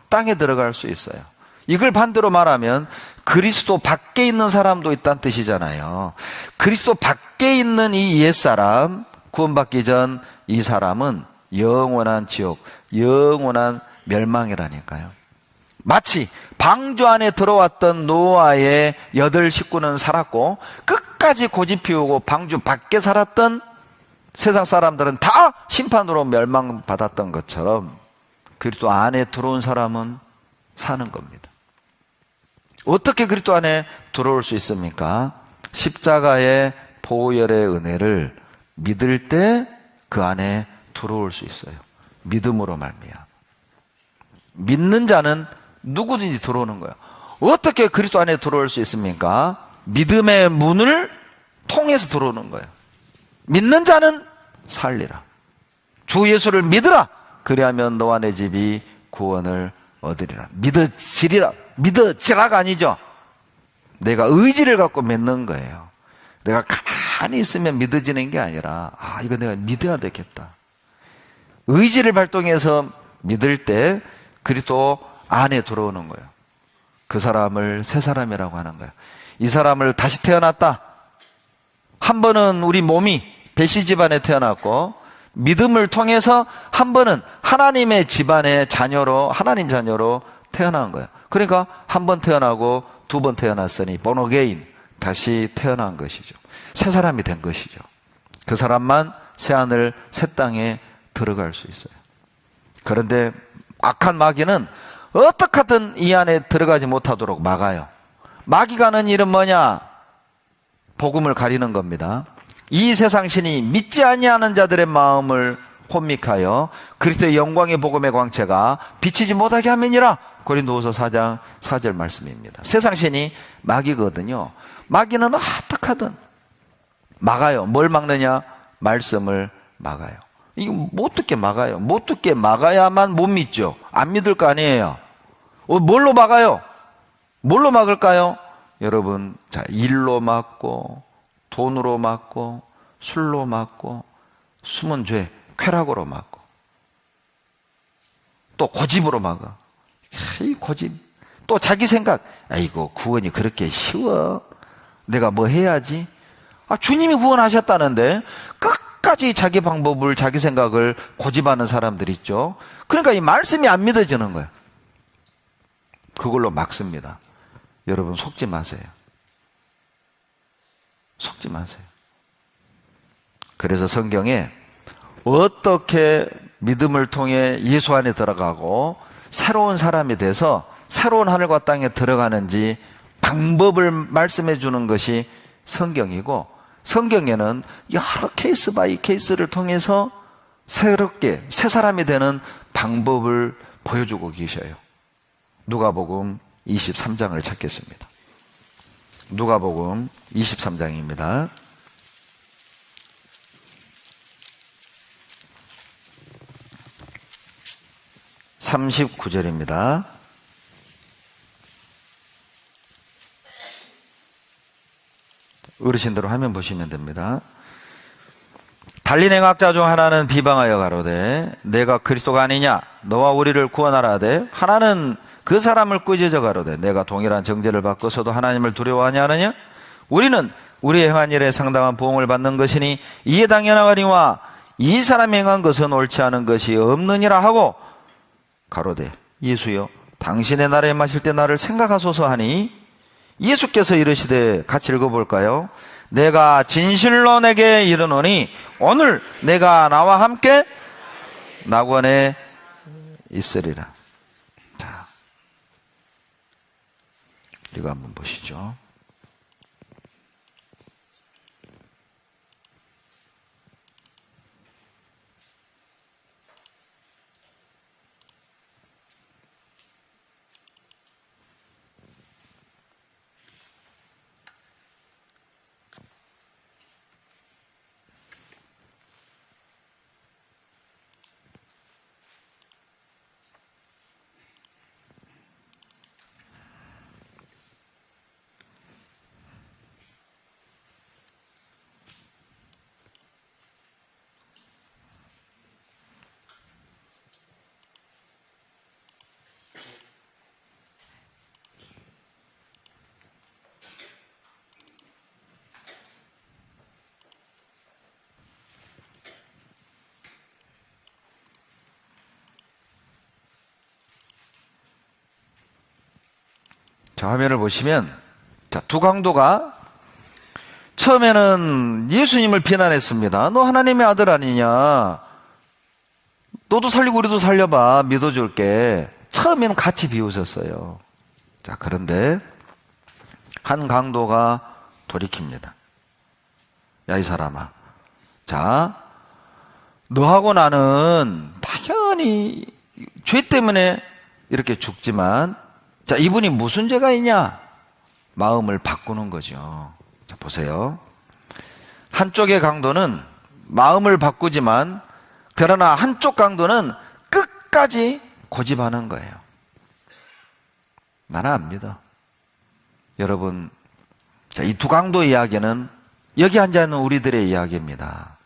A: 땅에 들어갈 수 있어요. 이걸 반대로 말하면 그리스도 밖에 있는 사람도 있다는 뜻이잖아요. 그리스도 밖에 있는 이 옛사람, 구원받기 전 이 사람은 영원한 지옥, 영원한 멸망이라니까요. 마치 방주 안에 들어왔던 노아의 8 식구는 살았고 끝까지 고집 피우고 방주 밖에 살았던 세상 사람들은 다 심판으로 멸망받았던 것처럼 그리스도 안에 들어온 사람은 사는 겁니다. 어떻게 그리스도 안에 들어올 수 있습니까? 십자가의 보혈의 은혜를 믿을 때 그 안에 들어올 수 있어요. 믿음으로 말미암아. 믿는 자는 누구든지 들어오는 거예요. 어떻게 그리스도 안에 들어올 수 있습니까? 믿음의 문을 통해서 들어오는 거예요. 믿는 자는 살리라. 주 예수를 믿으라. 그리하면 너와 내 집이 구원을 얻으리라. 믿어지라가 아니죠. 내가 의지를 갖고 믿는 거예요. 내가 가만히 있으면 믿어지는 게 아니라 이거 내가 믿어야 되겠다. 의지를 발동해서 믿을 때 그리스도 안에 들어오는 거예요. 그 사람을 새 사람이라고 하는 거예요. 이 사람을 다시 태어났다. 한 번은 우리 몸이 배시 집안에 태어났고 믿음을 통해서 한 번은 하나님의 집안의 자녀로 하나님 자녀로 태어난 거예요. 그러니까 한 번 태어나고 두 번 태어났으니 born again 다시 태어난 것이죠. 새 사람이 된 것이죠. 그 사람만 새 하늘 새 땅에 들어갈 수 있어요. 그런데 악한 마귀는 어떻게 하든 이 안에 들어가지 못하도록 막아요. 마귀가 하는 일은 뭐냐? 복음을 가리는 겁니다. 이 세상 신이 믿지 아니하는 자들의 마음을 혼미하여 그리스도의 영광의 복음의 광채가 비치지 못하게 함이니라. 고린도후서 4장 4절 말씀입니다. 세상 신이 마귀거든요. 마귀는 어떻게 하든 막아요. 뭘 막느냐? 말씀을 막아요. 이거 못 듣게 막아요. 못 듣게 막아야만 못 믿죠. 안 믿을 거 아니에요. 뭘로 막아요? 뭘로 막을까요? 여러분, 자, 일로 막고, 돈으로 막고, 술로 막고, 숨은 죄, 쾌락으로 막고, 또 고집으로 막아. 이 고집. 또 자기 생각. 아이고, 구원이 그렇게 쉬워. 내가 뭐 해야지? 주님이 구원하셨다는데 끝까지 자기 방법을, 자기 생각을 고집하는 사람들 있죠. 그러니까 이 말씀이 안 믿어지는 거예요. 그걸로 막습니다. 여러분, 속지 마세요. 속지 마세요. 그래서 성경에 어떻게 믿음을 통해 예수 안에 들어가고 새로운 사람이 돼서 새로운 하늘과 땅에 들어가는지 방법을 말씀해 주는 것이 성경이고, 성경에는 여러 케이스 바이 케이스를 통해서 새롭게 새 사람이 되는 방법을 보여주고 계셔요. 누가복음 23장을 찾겠습니다. 누가복음 23장입니다. (39절입니다) 어르신들 화면 보시면 됩니다. 달리 행악자 중 하나는 비방하여 가로되 내가 그리스도가 아니냐 너와 우리를 구원하라 하되 하나는 그 사람을 꾸짖어 가로되 내가 동일한 정죄를 받고서도 하나님을 두려워하냐 하느냐 우리는 우리의 행한 일에 상당한 보응을 받는 것이니 이에 당연하거니와 이 사람이 행한 것은 옳지 않은 것이 없느니라 하고 가로되 예수여 당신의 나라에 마실 때 나를 생각하소서 하니 예수께서 이르시되 같이 읽어볼까요? 내가 진실로 내게 이르노니 오늘 내가 나와 함께 낙원에 있으리라. 자, 이거 한번 보시죠. 자, 화면을 보시면, 자, 두 강도가 처음에는 예수님을 비난했습니다. 너 하나님의 아들 아니냐? 너도 살리고 우리도 살려봐. 믿어줄게. 처음에는 같이 비웃었어요. 자, 그런데 한 강도가 돌이킵니다. 야, 이 사람아. 자, 너하고 나는 당연히 죄 때문에 이렇게 죽지만, 자, 이분이 무슨 죄가 있냐? 마음을 바꾸는 거죠. 자, 보세요. 한쪽의 강도는 마음을 바꾸지만, 그러나 한쪽 강도는 끝까지 고집하는 거예요. 나는 안 믿어. 여러분, 자, 이 두 강도 이야기는 여기 앉아있는 우리들의 이야기입니다.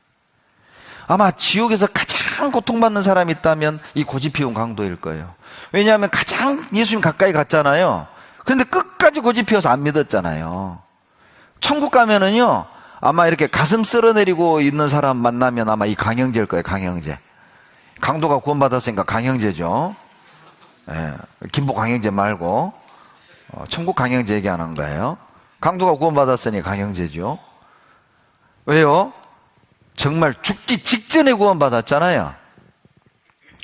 A: 아마 지옥에서 가장 고통받는 사람이 있다면 이 고집 피운 강도일 거예요. 왜냐하면 가장 예수님 가까이 갔잖아요. 그런데 끝까지 고집 피워서 안 믿었잖아요. 천국 가면은요, 아마 이렇게 가슴 쓸어내리고 있는 사람 만나면 아마 이 강형제일 거예요. 강형제. 강도가 구원받았으니까 강형제죠. 예, 김복 강형제 말고 천국 강형제 얘기하는 거예요. 강도가 구원받았으니 강형제죠. 왜요? 정말 죽기 직전에 구원받았잖아요.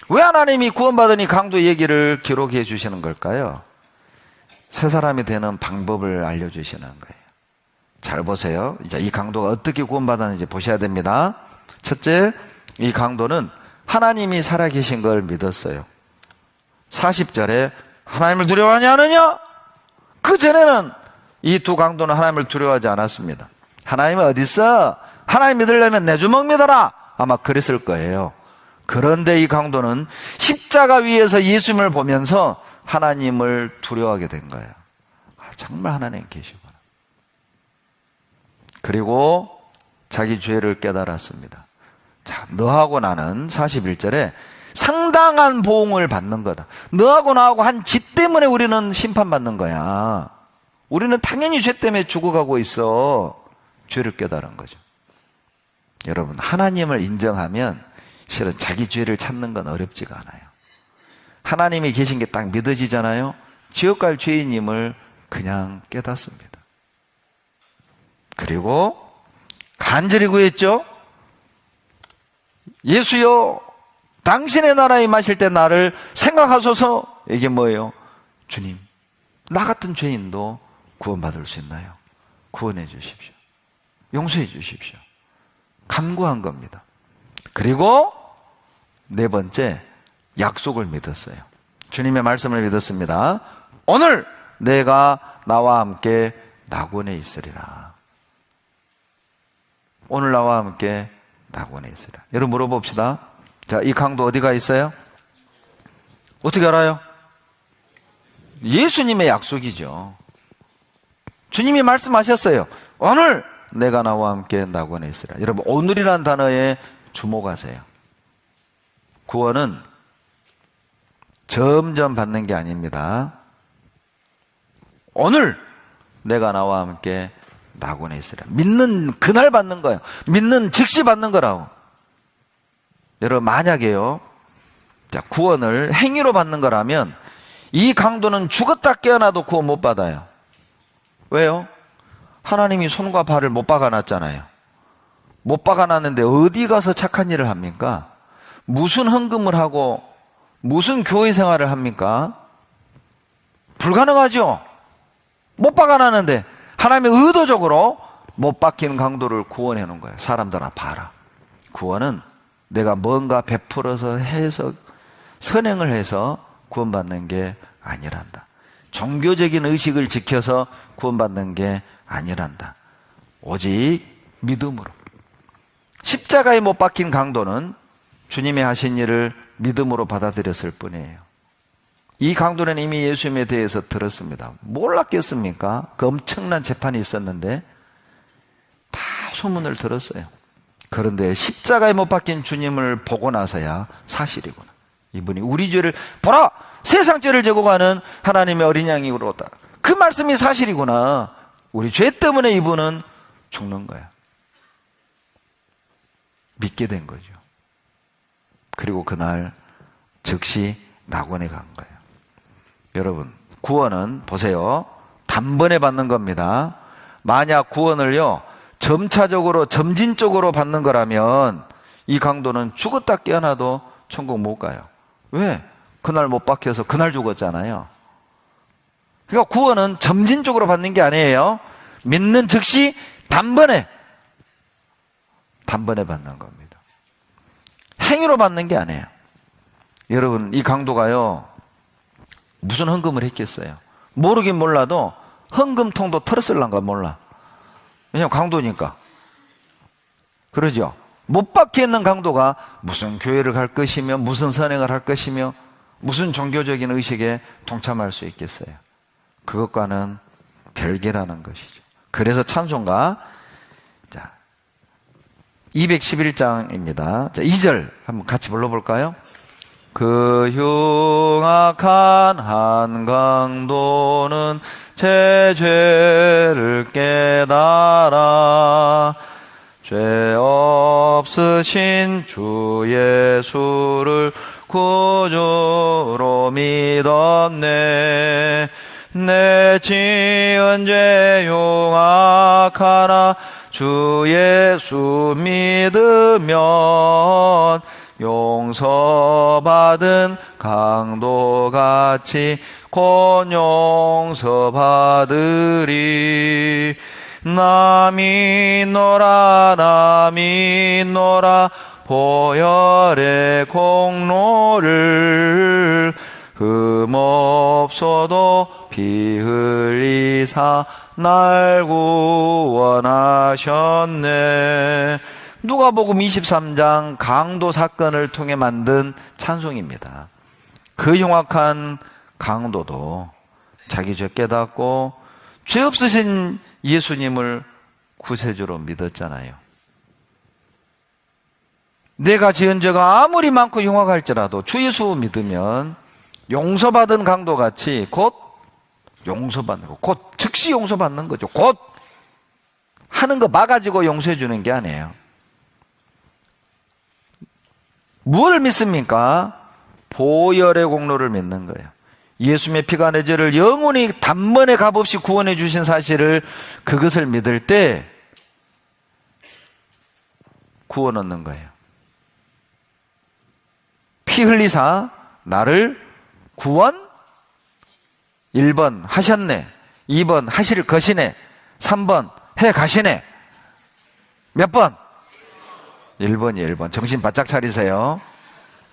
A: 왜 하나님이 구원받으니 강도 얘기를 기록해 주시는 걸까요? 새 사람이 되는 방법을 알려주시는 거예요. 잘 보세요. 이제 이 강도가 어떻게 구원받았는지 보셔야 됩니다. 첫째, 이 강도는 하나님이 살아계신 걸 믿었어요. 40절에 하나님을 두려워하지 않느냐? 그 전에는 이 두 강도는 하나님을 두려워하지 않았습니다. 하나님은 어디 있어? 하나님 믿으려면 내 주먹 믿어라! 아마 그랬을 거예요. 그런데 이 강도는 십자가 위에서 예수님을 보면서 하나님을 두려워하게 된 거예요. 정말 하나님 계시구나. 그리고 자기 죄를 깨달았습니다. 자, 너하고 나는 41절에 상당한 보응을 받는 거다. 너하고 나하고 한 짓 때문에 우리는 심판받는 거야. 우리는 당연히 죄 때문에 죽어가고 있어. 죄를 깨달은 거죠. 여러분, 하나님을 인정하면 실은 자기 죄를 찾는 건 어렵지가 않아요. 하나님이 계신 게 딱 믿어지잖아요. 지옥 갈 죄인임을 그냥 깨닫습니다. 그리고 간절히 구했죠. 예수여, 당신의 나라에 임하실 때 나를 생각하소서. 이게 뭐예요? 주님, 나 같은 죄인도 구원받을 수 있나요? 구원해 주십시오. 용서해 주십시오. 간구한 겁니다. 그리고 네 번째, 약속을 믿었어요. 주님의 말씀을 믿었습니다. 오늘 내가 나와 함께 낙원에 있으리라. 오늘 나와 함께 낙원에 있으리라. 여러분 물어봅시다. 자, 이 강도 어디가 있어요? 어떻게 알아요? 예수님의 약속이죠. 주님이 말씀하셨어요. 오늘 내가 나와 함께 낙원에 있으리라. 여러분, 오늘이라는 단어에 주목하세요. 구원은 점점 받는 게 아닙니다. 오늘 내가 나와 함께 낙원에 있으리라. 믿는 그날 받는 거예요. 믿는 즉시 받는 거라고. 여러분, 만약에요, 자, 구원을 행위로 받는 거라면 이 강도는 죽었다 깨어나도 구원 못 받아요. 왜요? 하나님이 손과 발을 못 박아놨잖아요. 못 박아놨는데 어디 가서 착한 일을 합니까? 무슨 헌금을 하고 무슨 교회 생활을 합니까? 불가능하죠. 못 박아놨는데 하나님이 의도적으로 못 박힌 강도를 구원해 놓은 거예요. 사람들아 봐라. 구원은 내가 뭔가 베풀어서 해서 선행을 해서 구원받는 게 아니란다. 종교적인 의식을 지켜서 구원받는 게 아니란다. 오직 믿음으로. 십자가에 못 박힌 강도는 주님의 하신 일을 믿음으로 받아들였을 뿐이에요. 이 강도는 이미 예수님에 대해서 들었습니다. 몰랐겠습니까? 그 엄청난 재판이 있었는데 다 소문을 들었어요. 그런데 십자가에 못 박힌 주님을 보고 나서야 사실이구나. 이분이 우리 죄를 보라! 세상 죄를 지고 가는 하나님의 어린 양이 오로다. 그 말씀이 사실이구나. 우리 죄 때문에 이분은 죽는 거야. 믿게 된 거죠. 그리고 그날 즉시 낙원에 간 거예요. 여러분, 구원은 보세요. 단번에 받는 겁니다. 만약 구원을요, 점차적으로 점진적으로 받는 거라면 이 강도는 죽었다 깨어나도 천국 못 가요. 왜? 그날 못 박혀서 그날 죽었잖아요. 그러니까 구원은 점진적으로 받는 게 아니에요. 믿는 즉시 단번에 받는 겁니다. 행위로 받는 게 아니에요. 여러분, 이 강도가요, 무슨 헌금을 했겠어요? 모르긴 몰라도 헌금통도 털었을란가 몰라. 왜냐면 강도니까. 그러죠? 못 박혀있는 강도가 무슨 교회를 갈 것이며, 무슨 선행을 할 것이며, 무슨 종교적인 의식에 동참할 수 있겠어요? 그것과는 별개라는 것이죠. 그래서 찬송가, 자, 211장입니다. 자, 2절 한번 같이 불러볼까요? 그 흉악한 한강도는 제 죄를 깨달아 죄 없으신 주 예수를 구주로 믿었네. 내 지은 죄 흉악하나 주 예수 믿으면 용서받은 강도같이 곧 용서받으리. 나 믿노라 보혈의 공로를 흠없어도 피 흘리사 날 구원하셨네. 누가복음 23장 강도 사건을 통해 만든 찬송입니다. 그 흉악한 강도도 자기 죄 깨닫고 죄 없으신 예수님을 구세주로 믿었잖아요. 내가 지은 죄가 아무리 많고 흉악할지라도 주 예수 믿으면 용서받은 강도같이 곧 용서받는 거, 곧 즉시 용서받는 거죠. 곧 하는 거 막아지고 용서해 주는 게 아니에요. 뭘 믿습니까? 보혈의 공로를 믿는 거예요. 예수님의 피가 내 죄를 영원히 단번에 값없이 구원해 주신 사실을, 그것을 믿을 때 구원 얻는 거예요. 피 흘리사 나를 구원 1번 하셨네, 2번 하실 것이네, 3번 해 가시네. 몇 번? 1번이에요. 1번. 정신 바짝 차리세요.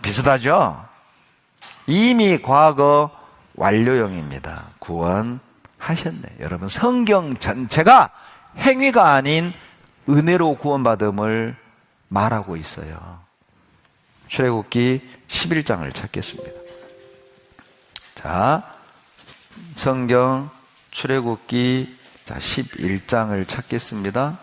A: 비슷하죠? 이미 과거 완료형입니다. 구원하셨네. 여러분, 성경 전체가 행위가 아닌 은혜로 구원받음을 말하고 있어요. 출애굽기 11장을 찾겠습니다. 자, 성경 출애굽기 11장을 찾겠습니다.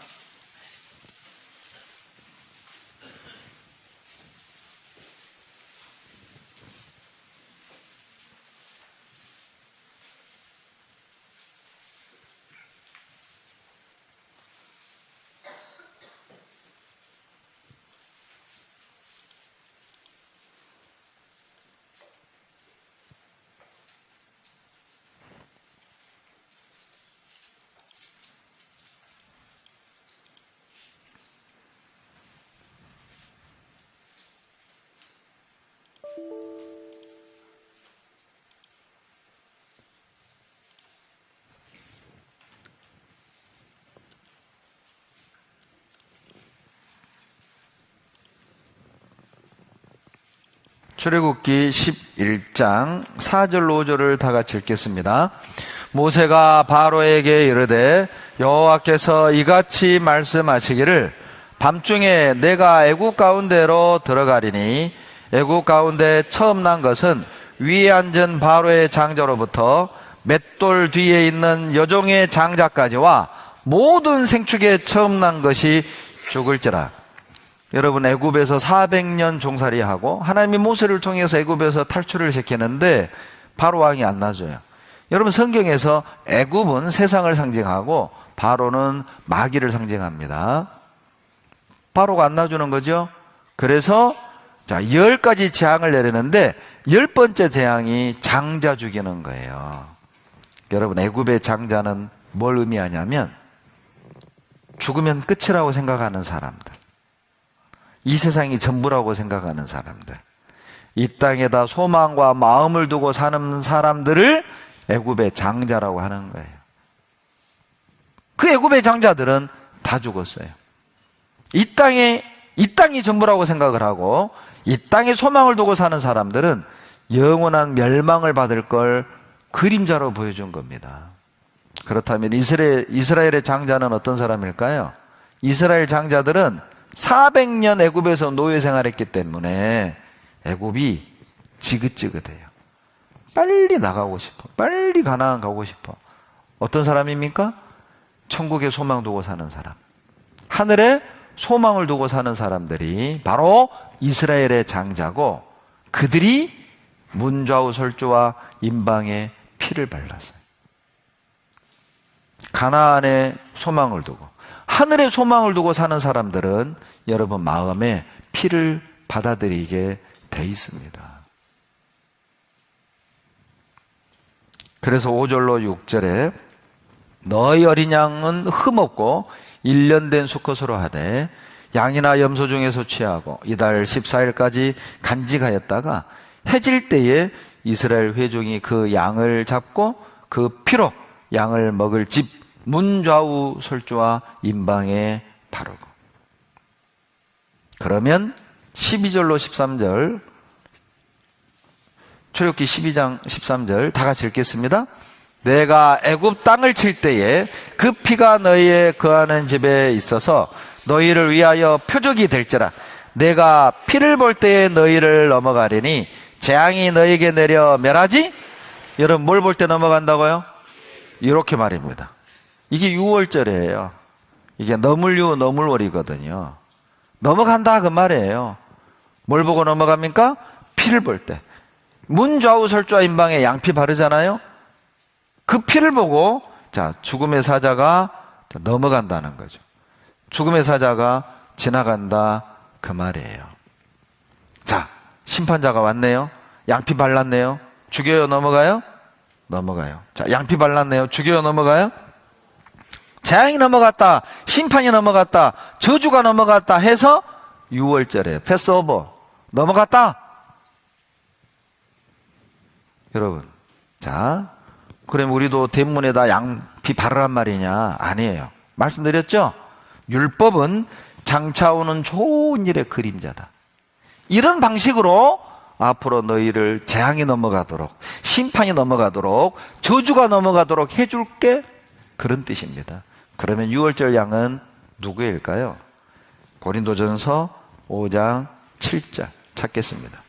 A: 출애굽기 11장 4절 5절을 다 같이 읽겠습니다. 모세가 바로에게 이르되 여호와께서 이같이 말씀하시기를 밤중에 내가 애국 가운데로 들어가리니 애국 가운데 처음 난 것은 위에 앉은 바로의 장자로부터 맷돌 뒤에 있는 여종의 장자까지와 모든 생축에 처음 난 것이 죽을지라. 여러분, 애굽에서 400년 종살이하고 하나님이 모세를 통해서 애굽에서 탈출을 시키는데 바로 왕이 안 나줘요. 여러분, 성경에서 애굽은 세상을 상징하고 바로는 마귀를 상징합니다. 바로가 안 나주는 거죠. 그래서 10가지 재앙을 내리는데 10번째 재앙이 장자 죽이는 거예요. 여러분, 애굽의 장자는 뭘 의미하냐면 죽으면 끝이라고 생각하는 사람들, 이 세상이 전부라고 생각하는 사람들, 이 땅에다 소망과 마음을 두고 사는 사람들을 애굽의 장자라고 하는 거예요. 그 애굽의 장자들은 다 죽었어요. 이 땅이 전부라고 생각을 하고 이 땅에 소망을 두고 사는 사람들은 영원한 멸망을 받을 걸 그림자로 보여준 겁니다. 그렇다면 이스라엘의 장자는 어떤 사람일까요? 이스라엘 장자들은 400년 애굽에서 노예 생활했기 때문에 애굽이 지긋지긋해요. 빨리 나가고 싶어. 빨리 가나안 가고 싶어. 어떤 사람입니까? 천국에 소망 두고 사는 사람. 하늘에 소망을 두고 사는 사람들이 바로 이스라엘의 장자고 그들이 문좌우 설주와 임방에 피를 발랐어요. 가나안에 소망을 두고 하늘에 소망을 두고 사는 사람들은 여러분 마음에 피를 받아들이게 돼 있습니다. 그래서 5절로 6절에 너희 어린 양은 흠없고 1년 된 수컷으로 하되 양이나 염소 중에서 취하고 이달 14일까지 간직하였다가 해질 때에 이스라엘 회중이 그 양을 잡고 그 피로 양을 먹을 집 문좌우 설주와 임방에 바르고. 그러면 12절로 13절 출애굽기 12장 13절 다 같이 읽겠습니다. 내가 애굽 땅을 칠 때에 그 피가 너희의 거하는 집에 있어서 너희를 위하여 표적이 될지라. 내가 피를 볼 때에 너희를 넘어가리니 재앙이 너희에게 내려 멸하지. 여러분 뭘 볼 때 넘어간다고요? 이렇게 말입니다. 이게 6월절이에요. 이게 너물유 너물월이거든요. 넘어간다 그 말이에요. 뭘 보고 넘어갑니까? 피를 볼 때. 문좌우 설주와 임방에 양피 바르잖아요. 그 피를 보고 자 죽음의 사자가 넘어간다는 거죠. 죽음의 사자가 지나간다 그 말이에요. 자 심판자가 왔네요. 양피 발랐네요. 죽여요 넘어가요? 넘어가요. 자 양피 발랐네요. 죽여요 넘어가요? 재앙이 넘어갔다, 심판이 넘어갔다, 저주가 넘어갔다 해서 6월절에 패스오버 넘어갔다. 여러분, 자, 그럼 우리도 대문에다 양피 바르란 말이냐? 아니에요. 말씀드렸죠? 율법은 장차 오는 좋은 일의 그림자다. 이런 방식으로 앞으로 너희를 재앙이 넘어가도록, 심판이 넘어가도록, 저주가 넘어가도록 해줄게. 그런 뜻입니다. 그러면 6월절 양은 누구일까요? 고린도전서 5장 7절 찾겠습니다.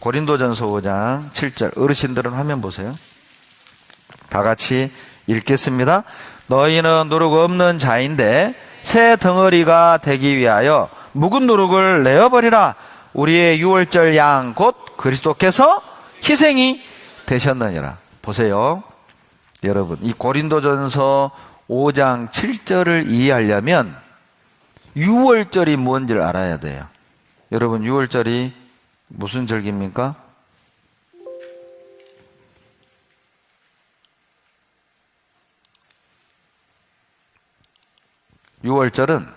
A: 고린도전서 5장 7절 어르신들은 화면 보세요. 다 같이 읽겠습니다. 너희는 누룩 없는 자인데 새 덩어리가 되기 위하여 묵은 누룩을 내어버리라. 우리의 6월절 양 곧 그리스도께서 희생이 되셨느니라. 보세요. 여러분, 이 고린도전서 5장 7절을 이해하려면 6월절이 뭔지를 알아야 돼요. 여러분, 6월절이 무슨 절기입니까? (6월절은)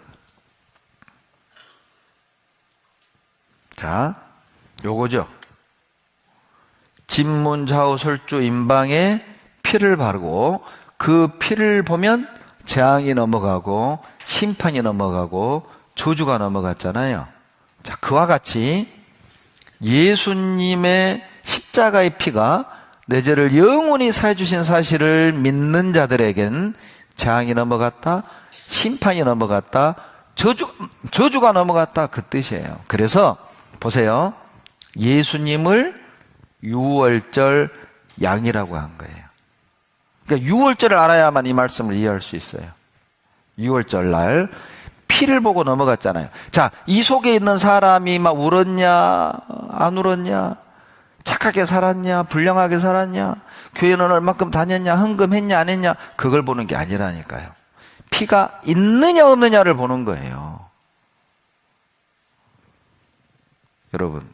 A: 자, 요거죠. 진문좌우 설주 임방에 피를 바르고 그 피를 보면 재앙이 넘어가고 심판이 넘어가고 저주가 넘어갔잖아요. 자, 그와 같이 예수님의 십자가의 피가 내 죄를 영원히 사해 주신 사실을 믿는 자들에겐 재앙이 넘어갔다, 심판이 넘어갔다, 저주가 넘어갔다 그 뜻이에요. 그래서 보세요. 예수님을 6월절 양이라고 한 거예요. 그러니까 6월절을 알아야만 이 말씀을 이해할 수 있어요. 6월절 날 피를 보고 넘어갔잖아요. 자, 이 속에 있는 사람이 막 울었냐 안 울었냐, 착하게 살았냐 불량하게 살았냐, 교회는 얼마큼 다녔냐 헌금했냐 안 했냐, 그걸 보는 게 아니라니까요. 피가 있느냐 없느냐를 보는 거예요. 여러분,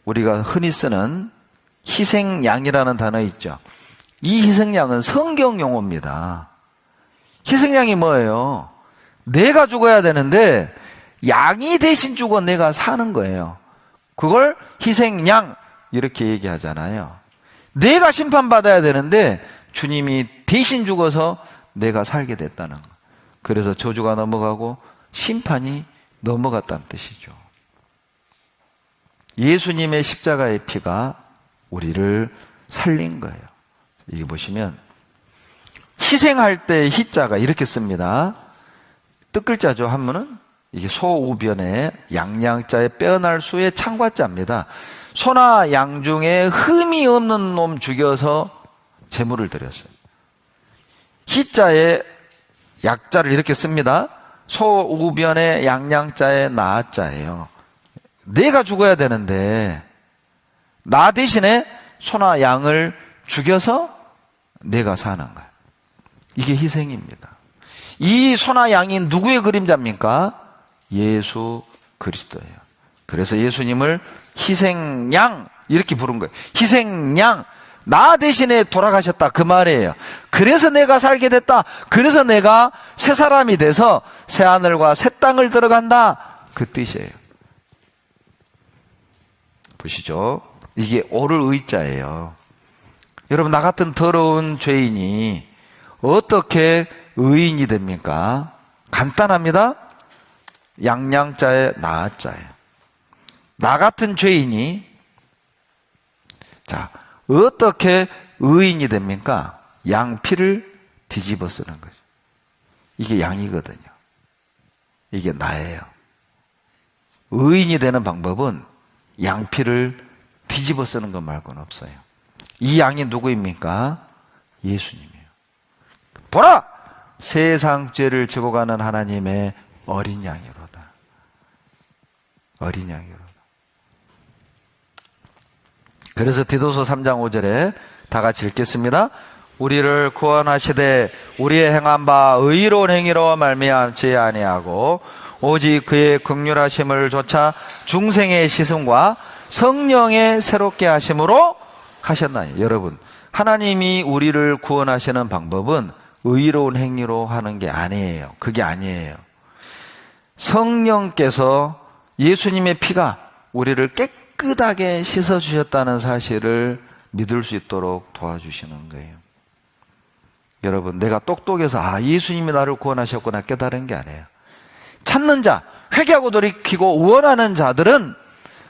A: 우리가 흔히 쓰는 희생양이라는 단어 있죠. 이 희생양은 성경 용어입니다. 희생양이 뭐예요? 내가 죽어야 되는데 양이 대신 죽어 내가 사는 거예요. 그걸 희생양 이렇게 얘기하잖아요. 내가 심판받아야 되는데 주님이 대신 죽어서 내가 살게 됐다는 거. 그래서 저주가 넘어가고 심판이 넘어갔다는 뜻이죠. 예수님의 십자가의 피가 우리를 살린 거예요. 이게 보시면 희생할 때 희자가 이렇게 씁니다. 뜻글자죠. 하면은 이게 소우변에 양양자에 빼어날 수의 창과자입니다. 소나 양 중에 흠이 없는 놈 죽여서 제물을 드렸어요. 희자에 약자를 이렇게 씁니다. 소우변에 양양자에 나자예요. 내가 죽어야 되는데 나 대신에 소나 양을 죽여서 내가 사는 거예요. 이게 희생입니다. 이 소나 양이 누구의 그림자입니까? 예수 그리스도예요. 그래서 예수님을 희생양 이렇게 부른 거예요. 희생양, 나 대신에 돌아가셨다 그 말이에요. 그래서 내가 살게 됐다. 그래서 내가 새 사람이 돼서 새 하늘과 새 땅을 들어간다 그 뜻이에요. 보시죠. 이게 오를 의자예요. 여러분, 나 같은 더러운 죄인이 어떻게 의인이 됩니까? 간단합니다. 양양자에 나자예요. 나 같은 죄인이 자 어떻게 의인이 됩니까? 양피를 뒤집어 쓰는 거죠. 이게 양이거든요. 이게 나예요. 의인이 되는 방법은 양피를 뒤집어 쓰는 것 말고는 없어요. 이 양이 누구입니까? 예수님이에요. 보라! 세상 죄를 지고 가는 하나님의 어린 양이로다. 어린 양이로다. 그래서 디도서 3장 5절에 다 같이 읽겠습니다. 우리를 구원하시되 우리의 행한 바 의로운 행위로 말미암지 아니하고 오직 그의 긍휼하심을 조차 중생의 시승과 성령의 새롭게 하심으로 하셨나니. 여러분, 하나님이 우리를 구원하시는 방법은 의로운 행위로 하는 게 아니에요. 그게 아니에요. 성령께서 예수님의 피가 우리를 깨끗하게 씻어주셨다는 사실을 믿을 수 있도록 도와주시는 거예요. 여러분, 내가 똑똑해서 예수님이 나를 구원하셨구나 깨달은 게 아니에요. 찾는 자, 회개하고 돌이키고 원하는 자들은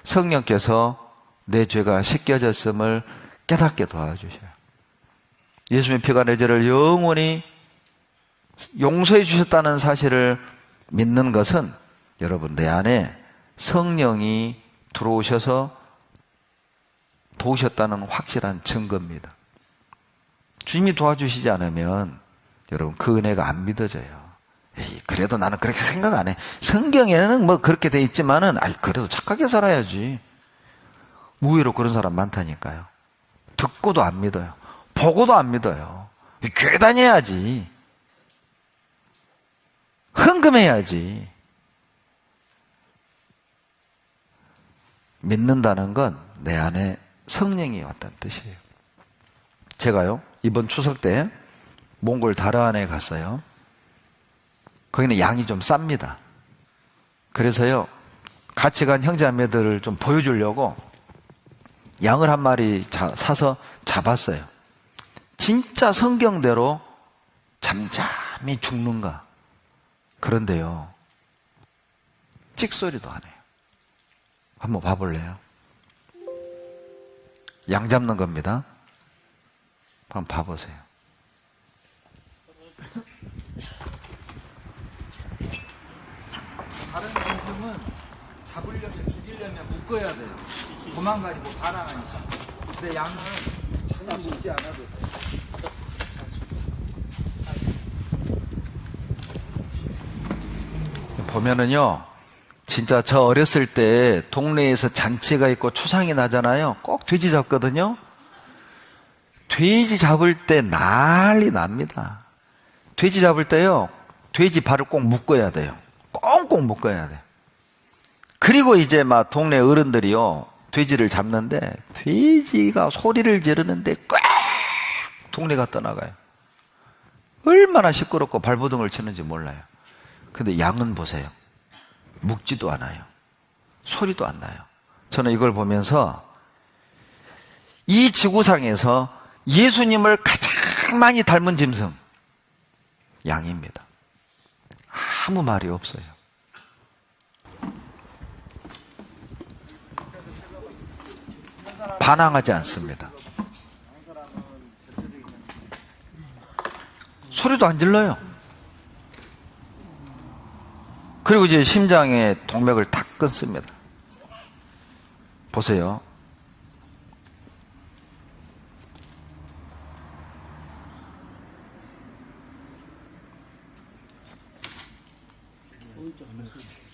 A: 성령께서 내 죄가 씻겨졌음을 깨닫게 도와주셔요. 예수님의 피가 내 죄를 영원히 용서해 주셨다는 사실을 믿는 것은 여러분, 내 안에 성령이 들어오셔서 도우셨다는 확실한 증거입니다. 주님이 도와주시지 않으면 여러분 그 은혜가 안 믿어져요. 에이, 그래도 나는 그렇게 생각 안 해. 성경에는 뭐 그렇게 돼 있지만은 그래도 착하게 살아야지. 의외로 그런 사람 많다니까요. 듣고도 안 믿어요. 보고도 안 믿어요. 교회 다녀야지. 헌금해야지. 믿는다는 건 내 안에 성령이 왔다는 뜻이에요. 제가요, 이번 추석 때 몽골 다르안에 갔어요. 거기는 양이 좀 쌉니다. 그래서요, 같이 간 형제자매들을 좀 보여주려고 양을 한 마리 사서 잡았어요. 진짜 성경대로 잠잠히 죽는가. 그런데요, 찍소리도 안 해요. 한번 봐볼래요? 양 잡는 겁니다. 한번 봐보세요. 다른 짐승은 잡으려면 죽이려면 묶어야 돼요. 도망가니고 반항하니까. 근데 양은 전혀 묶지 않아도 돼요. 보면은요, 진짜 저 어렸을 때 동네에서 잔치가 있고 초상이 나잖아요. 꼭 돼지 잡거든요. 돼지 잡을 때 난리 납니다. 돼지 잡을 때요, 돼지 발을 꼭 묶어야 돼요. 꽁꽁 묶어야 돼요. 그리고 이제 막 동네 어른들이요, 돼지를 잡는데 돼지가 소리를 지르는데 꽉 동네가 떠나가요. 얼마나 시끄럽고 발버둥을 치는지 몰라요. 근데 양은 보세요. 묶지도 않아요. 소리도 안 나요. 저는 이걸 보면서 이 지구상에서 예수님을 가장 많이 닮은 짐승, 양입니다. 아무 말이 없어요. 반항하지 않습니다. 소리도 안 질러요. 그리고 이제 심장에 동맥을 탁 끊습니다. 보세요.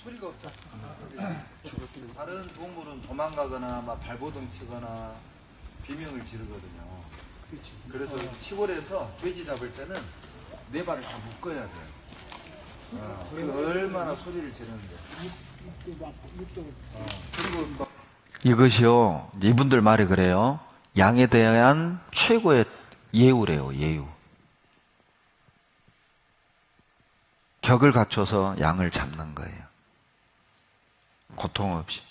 A: 소리가 없죠. 다른 동물은 도망가거나 막 발버둥 치거나 비명을 지르거든요. 그래서 시골에서 돼지 잡을 때는 네 발을 다 묶어야 돼요. 얼마나 소리를 지르는데. 그리고 이것이요, 이분들 말이 그래요. 양에 대한 최고의 예우래요, 예우. 격을 갖춰서 양을 잡는 거예요. 고통 없이.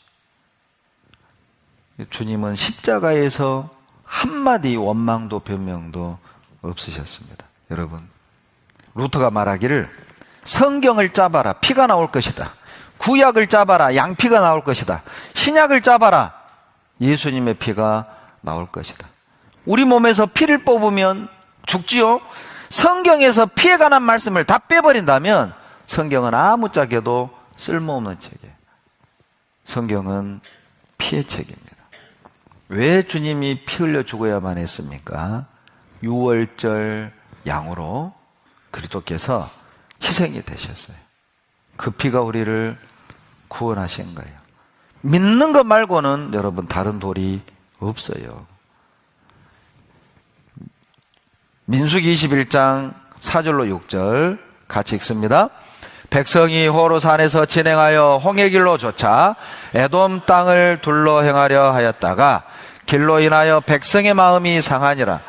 A: 주님은 십자가에서 한마디 원망도 변명도 없으셨습니다. 여러분, 루터가 말하기를 성경을 짜봐라, 피가 나올 것이다. 구약을 짜봐라, 양피가 나올 것이다. 신약을 짜봐라, 예수님의 피가 나올 것이다. 우리 몸에서 피를 뽑으면 죽지요? 성경에서 피에 관한 말씀을 다 빼버린다면 성경은 아무짝에도 쓸모없는 책이에요. 성경은 피의 책입니다. 왜 주님이 피 흘려 죽어야만 했습니까? 유월절 양으로 그리스도께서 희생이 되셨어요. 그 피가 우리를 구원하신 거예요. 믿는 것 말고는 여러분 다른 도리 없어요. 민수기 21장 4절로 6절 같이 읽습니다. 백성이 호로산에서 진행하여 홍해길로 쫓아 에돔 땅을 둘러 행하려 하였다가 길로 인하여 백성의 마음이 상하니라.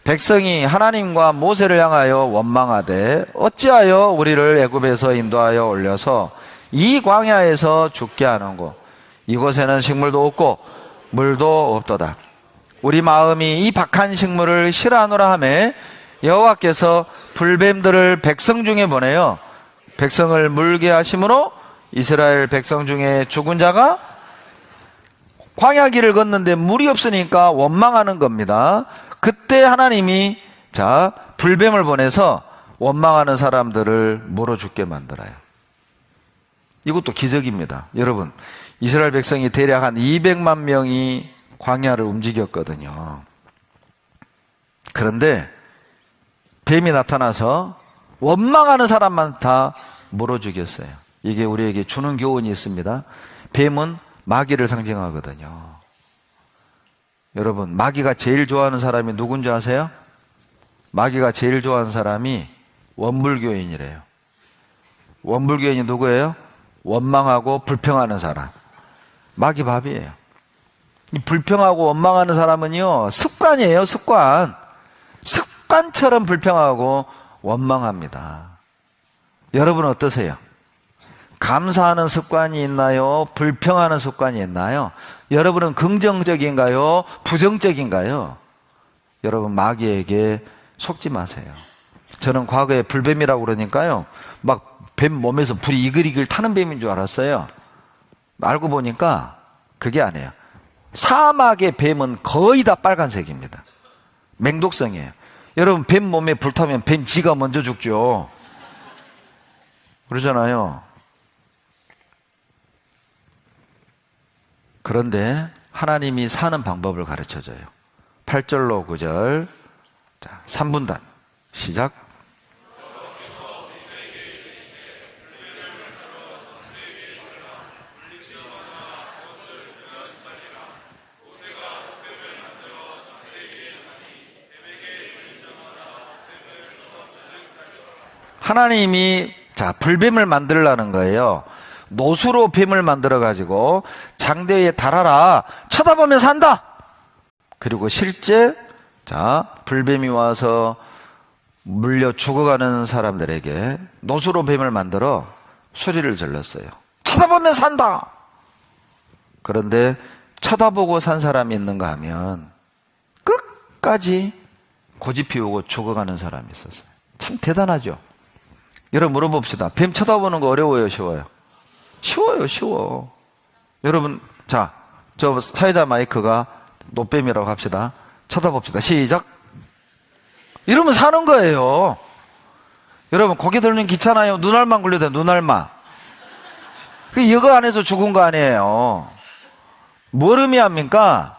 A: 백성이 하나님과 모세를 향하여 원망하되 어찌하여 우리를 애굽에서 인도하여 올려서 이 광야에서 죽게 하는고 이곳에는 식물도 없고 물도 없도다. 우리 마음이 이 박한 식물을 싫어하노라 하매 여호와께서 불뱀들을 백성 중에 보내어 백성을 물게 하심으로 이스라엘 백성 중에 죽은 자가 광야 길을 걷는데 물이 없으니까 원망하는 겁니다. 그때 하나님이 불뱀을 보내서 원망하는 사람들을 물어 죽게 만들어요. 이것도 기적입니다. 여러분, 이스라엘 백성이 대략 한 200만 명이 광야를 움직였거든요. 그런데 뱀이 나타나서 원망하는 사람만 다 물어 죽였어요. 이게 우리에게 주는 교훈이 있습니다. 뱀은 마귀를 상징하거든요. 여러분, 마귀가 제일 좋아하는 사람이 누군지 아세요? 마귀가 제일 좋아하는 사람이 원불교인이래요. 원불교인이 누구예요? 원망하고 불평하는 사람. 마귀 밥이에요. 이 불평하고 원망하는 사람은요, 습관이에요, 습관. 습관처럼 불평하고 원망합니다. 여러분은 어떠세요? 감사하는 습관이 있나요? 불평하는 습관이 있나요? 여러분은 긍정적인가요? 부정적인가요? 여러분, 마귀에게 속지 마세요. 저는 과거에 불뱀이라고 그러니까요, 막 뱀 몸에서 불이 이글이글 타는 뱀인 줄 알았어요. 알고 보니까 그게 아니에요. 사막의 뱀은 거의 다 빨간색입니다. 맹독성이에요. 여러분, 뱀 몸에 불 타면 뱀 지가 먼저 죽죠. 그러잖아요. 그런데 하나님이 사는 방법을 가르쳐줘요. 8절로 9절. 자, 3분단 시작. 하나님이 불뱀을 만들라는 거예요. 노수로 뱀을 만들어가지고 장대에 달아라. 쳐다보면 산다. 그리고 실제 불뱀이 와서 물려 죽어가는 사람들에게 노수로 뱀을 만들어 소리를 질렀어요. 쳐다보면 산다. 그런데 쳐다보고 산 사람이 있는가 하면 끝까지 고집 피우고 죽어가는 사람이 있었어요. 참 대단하죠. 여러분 물어봅시다. 뱀 쳐다보는 거 어려워요, 쉬워요? 쉬워요, 쉬워. 여러분, 자, 저 사회자 마이크가 노뱀이라고 합시다. 쳐다봅시다. 시작. 이러면 사는 거예요. 여러분, 고개 들면 귀찮아요. 눈알만 굴려도 돼요, 눈알만. 그 여거 안에서 죽은 거 아니에요. 뭘 의미합니까?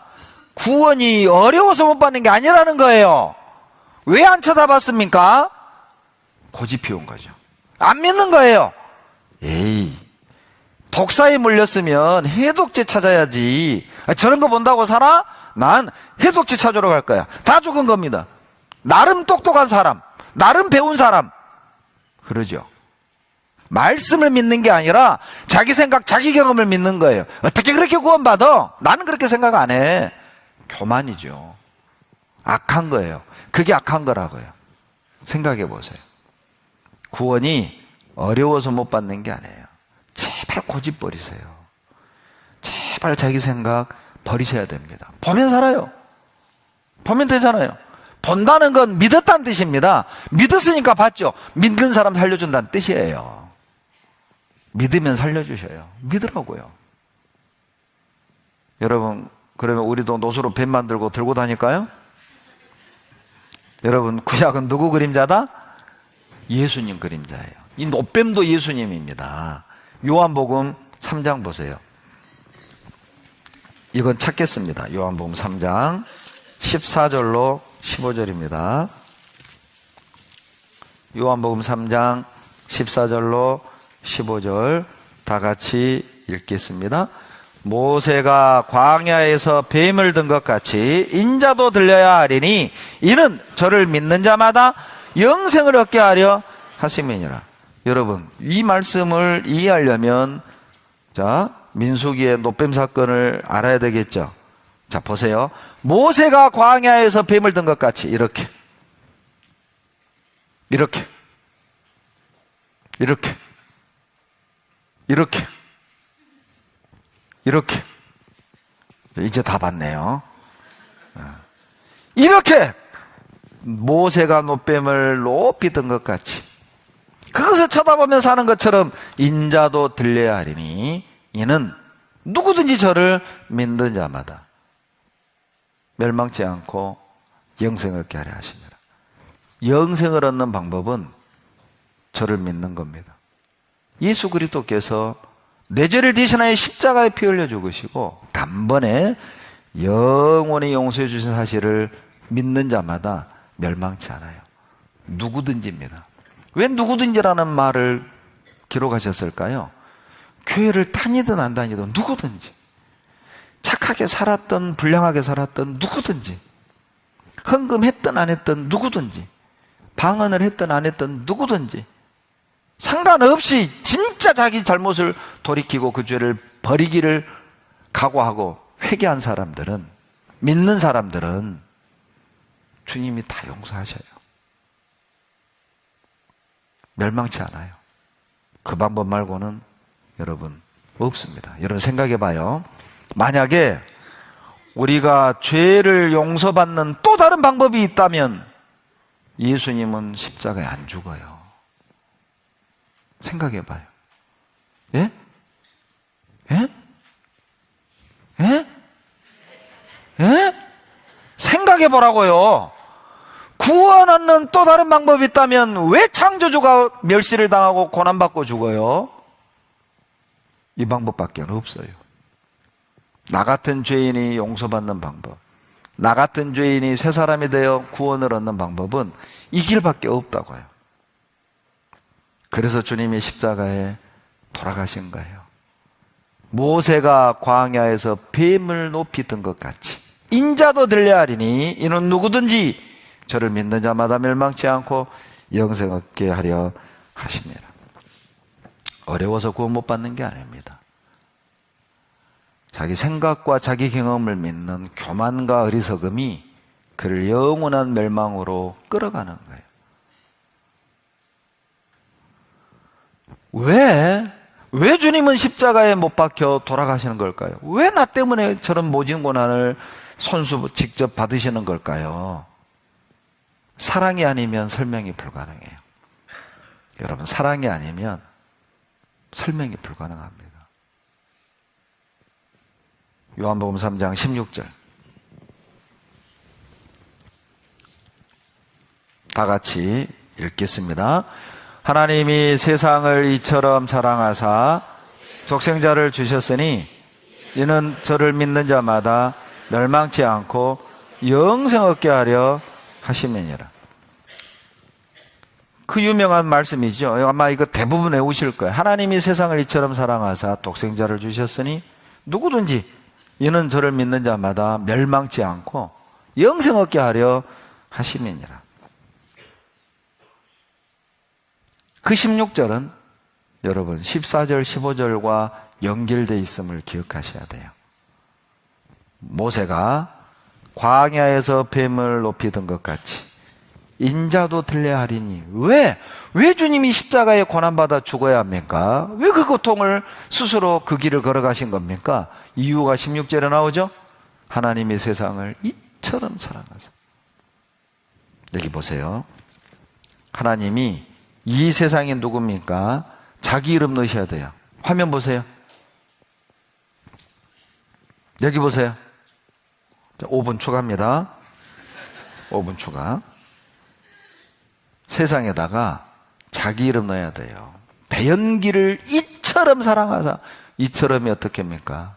A: 구원이 어려워서 못 받는 게 아니라는 거예요. 왜 안 쳐다봤습니까? 고집 피운 거죠. 안 믿는 거예요. 에이, 독사에 물렸으면 해독제 찾아야지. 저런 거 본다고 살아? 난 해독제 찾으러 갈 거야. 다 죽은 겁니다. 나름 똑똑한 사람, 나름 배운 사람. 그러죠. 말씀을 믿는 게 아니라 자기 생각, 자기 경험을 믿는 거예요. 어떻게 그렇게 구원받아? 나는 그렇게 생각 안 해. 교만이죠. 악한 거예요. 그게 악한 거라고요. 생각해 보세요. 구원이 어려워서 못 받는 게 아니에요. 제발 고집 버리세요. 제발 자기 생각 버리셔야 됩니다. 보면 살아요. 보면 되잖아요. 본다는 건 믿었다는 뜻입니다. 믿었으니까 봤죠. 믿는 사람 살려준다는 뜻이에요. 믿으면 살려주셔요. 믿으라고요. 여러분, 그러면 우리도 노수로 뱀 만들고 들고 다닐까요? 여러분, 구약은 누구 그림자다? 예수님 그림자예요. 이 노뱀도 예수님입니다. 요한복음 3장 보세요. 이건 찾겠습니다. 요한복음 3장 14절로 15절입니다. 요한복음 3장 14절로 15절 다 같이 읽겠습니다. 모세가 광야에서 뱀을 든 것 같이 인자도 들려야 하리니 이는 저를 믿는 자마다 영생을 얻게 하려 하심이니라. 여러분, 이 말씀을 이해하려면 자, 민수기의 노뱀 사건을 알아야 되겠죠. 자, 보세요. 모세가 광야에서 뱀을 든 것 같이 이렇게 이렇게 이렇게 이렇게 이렇게 이제 다 봤네요. 이렇게 모세가 노뱀을 높이 든 것 같이 그것을 쳐다보며 사는 것처럼 인자도 들려야 하리니 이는 누구든지 저를 믿는 자마다 멸망치 않고 영생을 얻게 하려 하십니다. 영생을 얻는 방법은 저를 믿는 겁니다. 예수 그리스도께서 내 죄를 대신하여 십자가에 피 흘려 죽으시고 단번에 영원히 용서해 주신 사실을 믿는 자마다 멸망치 않아요. 누구든지입니다. 왜 누구든지라는 말을 기록하셨을까요? 교회를 다니든 안 다니든 누구든지, 착하게 살았든 불량하게 살았든 누구든지, 헌금했든 안 했든 누구든지, 방언을 했든 안 했든 누구든지 상관없이 진짜 자기 잘못을 돌이키고 그 죄를 버리기를 각오하고 회개한 사람들은, 믿는 사람들은 주님이 다 용서하셔요. 멸망치 않아요. 그 방법 말고는 여러분 없습니다. 여러분 생각해 봐요. 만약에 우리가 죄를 용서받는 또 다른 방법이 있다면 예수님은 십자가에 안 죽어요. 생각해 봐요. 예? 예? 예? 예? 생각해 보라고요. 구원 얻는 또 다른 방법이 있다면 왜 창조주가 멸시를 당하고 고난받고 죽어요? 이 방법밖에 없어요. 나 같은 죄인이 용서받는 방법, 나 같은 죄인이 새 사람이 되어 구원을 얻는 방법은 이 길밖에 없다고요. 그래서 주님이 십자가에 돌아가신 거예요. 모세가 광야에서 뱀을 높이 든 것 같이 인자도 들려야 하리니 이는 누구든지 저를 믿는 자마다 멸망치 않고 영생 얻게 하려 하십니다. 어려워서 구원 못 받는 게 아닙니다. 자기 생각과 자기 경험을 믿는 교만과 어리석음이 그를 영원한 멸망으로 끌어가는 거예요. 왜 주님은 십자가에 못 박혀 돌아가시는 걸까요? 왜 나 때문에 저런 모진 고난을 손수 직접 받으시는 걸까요? 사랑이 아니면 설명이 불가능해요. 여러분, 사랑이 아니면 설명이 불가능합니다. 요한복음 3장 16절. 다 같이 읽겠습니다. 하나님이 세상을 이처럼 사랑하사 독생자를 주셨으니 이는 저를 믿는 자마다 멸망치 않고 영생 얻게 하려 하심이니라. 그 유명한 말씀이죠. 아마 이거 대부분 외우실 거예요. 하나님이 세상을 이처럼 사랑하사 독생자를 주셨으니 누구든지 이는 저를 믿는 자마다 멸망치 않고 영생 얻게 하려 하심이니라. 그 16절은 여러분 14절 15절과 연결되어 있음을 기억하셔야 돼요. 모세가 광야에서 뱀을 높이던 것 같이 인자도 들려하리니 왜 주님이 십자가에 고난받아 죽어야 합니까? 왜 그 고통을 스스로 그 길을 걸어가신 겁니까? 이유가 16절에 나오죠. 하나님이 세상을 이처럼 사랑하사. 여기 보세요. 하나님이 이 세상이 누굽니까? 자기 이름 넣으셔야 돼요. 화면 보세요. 여기 보세요. 5분 추가입니다. 5분 추가. 세상에다가 자기 이름 넣어야 돼요. 배연기를 이처럼 사랑하사. 이처럼이 어떻게 합니까?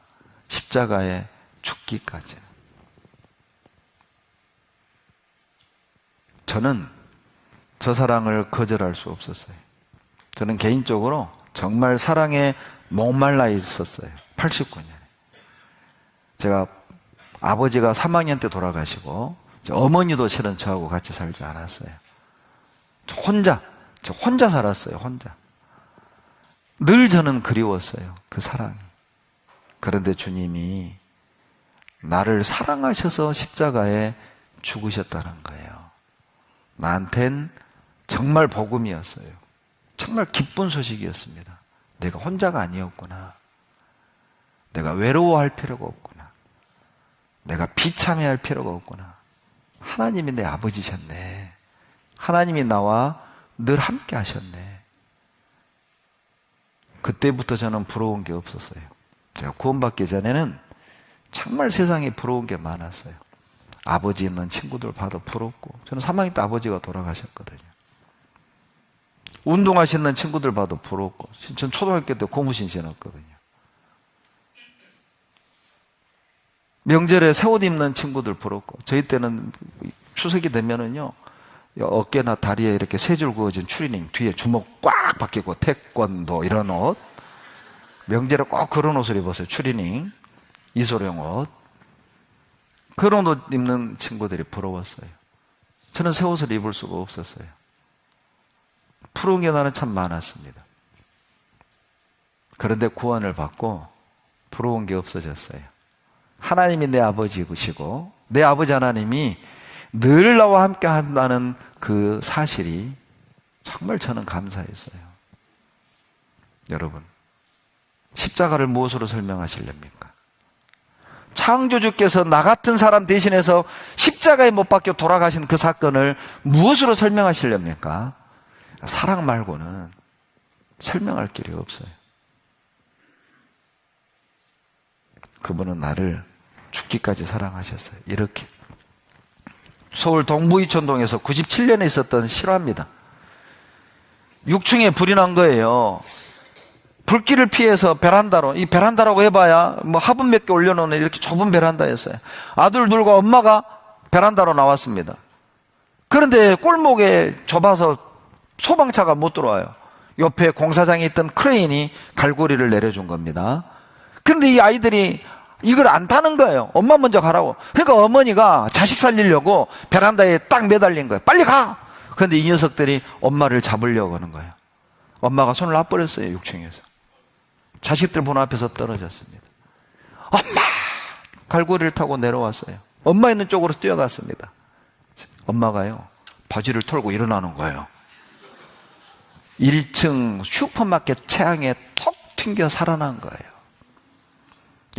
A: 십자가에 죽기까지. 저는 저 사랑을 거절할 수 없었어요. 저는 개인적으로 정말 사랑에 목말라 있었어요. 89년에. 제가 아버지가 3학년 때 돌아가시고 어머니도 실은 저하고 같이 살지 않았어요. 저 혼자 살았어요. 혼자. 늘 저는 그리웠어요. 그 사랑이. 그런데 주님이 나를 사랑하셔서 십자가에 죽으셨다는 거예요. 나한텐 정말 복음이었어요. 정말 기쁜 소식이었습니다. 내가 혼자가 아니었구나. 내가 외로워할 필요가 없구나. 내가 비참해할 필요가 없구나. 하나님이 내 아버지셨네. 하나님이 나와 늘 함께 하셨네. 그때부터 저는 부러운 게 없었어요. 제가 구원받기 전에는 정말 세상에 부러운 게 많았어요. 아버지 있는 친구들 봐도 부럽고, 저는 3학년 때 아버지가 돌아가셨거든요. 운동하시는 친구들 봐도 부럽고, 전 초등학교 때 고무신 신었거든요. 명절에 새 옷 입는 친구들 부럽고, 저희 때는 추석이 되면은요, 어깨나 다리에 이렇게 세 줄 그어진 추리닝, 뒤에 주먹 꽉 박히고, 태권도 이런 옷. 명절에 꼭 그런 옷을 입었어요. 추리닝, 이소룡 옷. 그런 옷 입는 친구들이 부러웠어요. 저는 새 옷을 입을 수가 없었어요. 부러운 게 나는 참 많았습니다. 그런데 구원을 받고 부러운 게 없어졌어요. 하나님이 내 아버지이시고 내 아버지 하나님이 늘 나와 함께 한다는 그 사실이 정말 저는 감사했어요. 여러분, 십자가를 무엇으로 설명하실랍니까? 창조주께서 나 같은 사람 대신해서 십자가에 못 박혀 돌아가신 그 사건을 무엇으로 설명하시렵니까? 사랑 말고는 설명할 길이 없어요. 그분은 나를 죽기까지 사랑하셨어요. 이렇게. 서울 동부이촌동에서 97년에 있었던 실화입니다. 6층에 불이 난 거예요. 불길을 피해서 베란다로, 이 베란다라고 해봐야 뭐 화분 몇 개 올려놓는 이렇게 좁은 베란다였어요. 아들 둘과 엄마가 베란다로 나왔습니다. 그런데 골목에 좁아서 소방차가 못 들어와요. 옆에 공사장에 있던 크레인이 갈고리를 내려준 겁니다. 그런데 이 아이들이 이걸 안 타는 거예요. 엄마 먼저 가라고. 그러니까 어머니가 자식 살리려고 베란다에 딱 매달린 거예요. 빨리 가! 그런데 이 녀석들이 엄마를 잡으려고 하는 거예요. 엄마가 손을 놔버렸어요. 6층에서. 자식들 본 앞에서 떨어졌습니다. 엄마! 갈고리를 타고 내려왔어요. 엄마 있는 쪽으로 뛰어갔습니다. 엄마가요, 바지를 털고 일어나는 거예요. 1층 슈퍼마켓 채양에 톡 튕겨 살아난 거예요.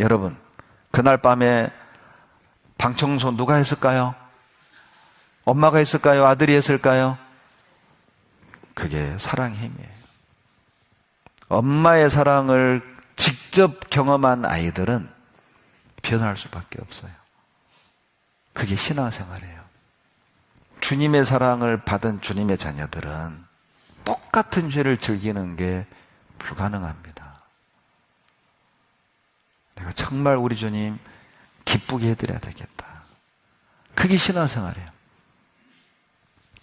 A: 여러분, 그날 밤에 방청소 누가 했을까요? 엄마가 했을까요? 아들이 했을까요? 그게 사랑의 힘이에요. 엄마의 사랑을 직접 경험한 아이들은 변할 수밖에 없어요. 그게 신앙생활이에요. 주님의 사랑을 받은 주님의 자녀들은 똑같은 죄를 즐기는 게 불가능합니다. 내가 정말 우리 주님 기쁘게 해드려야 되겠다. 그게 신앙생활이에요.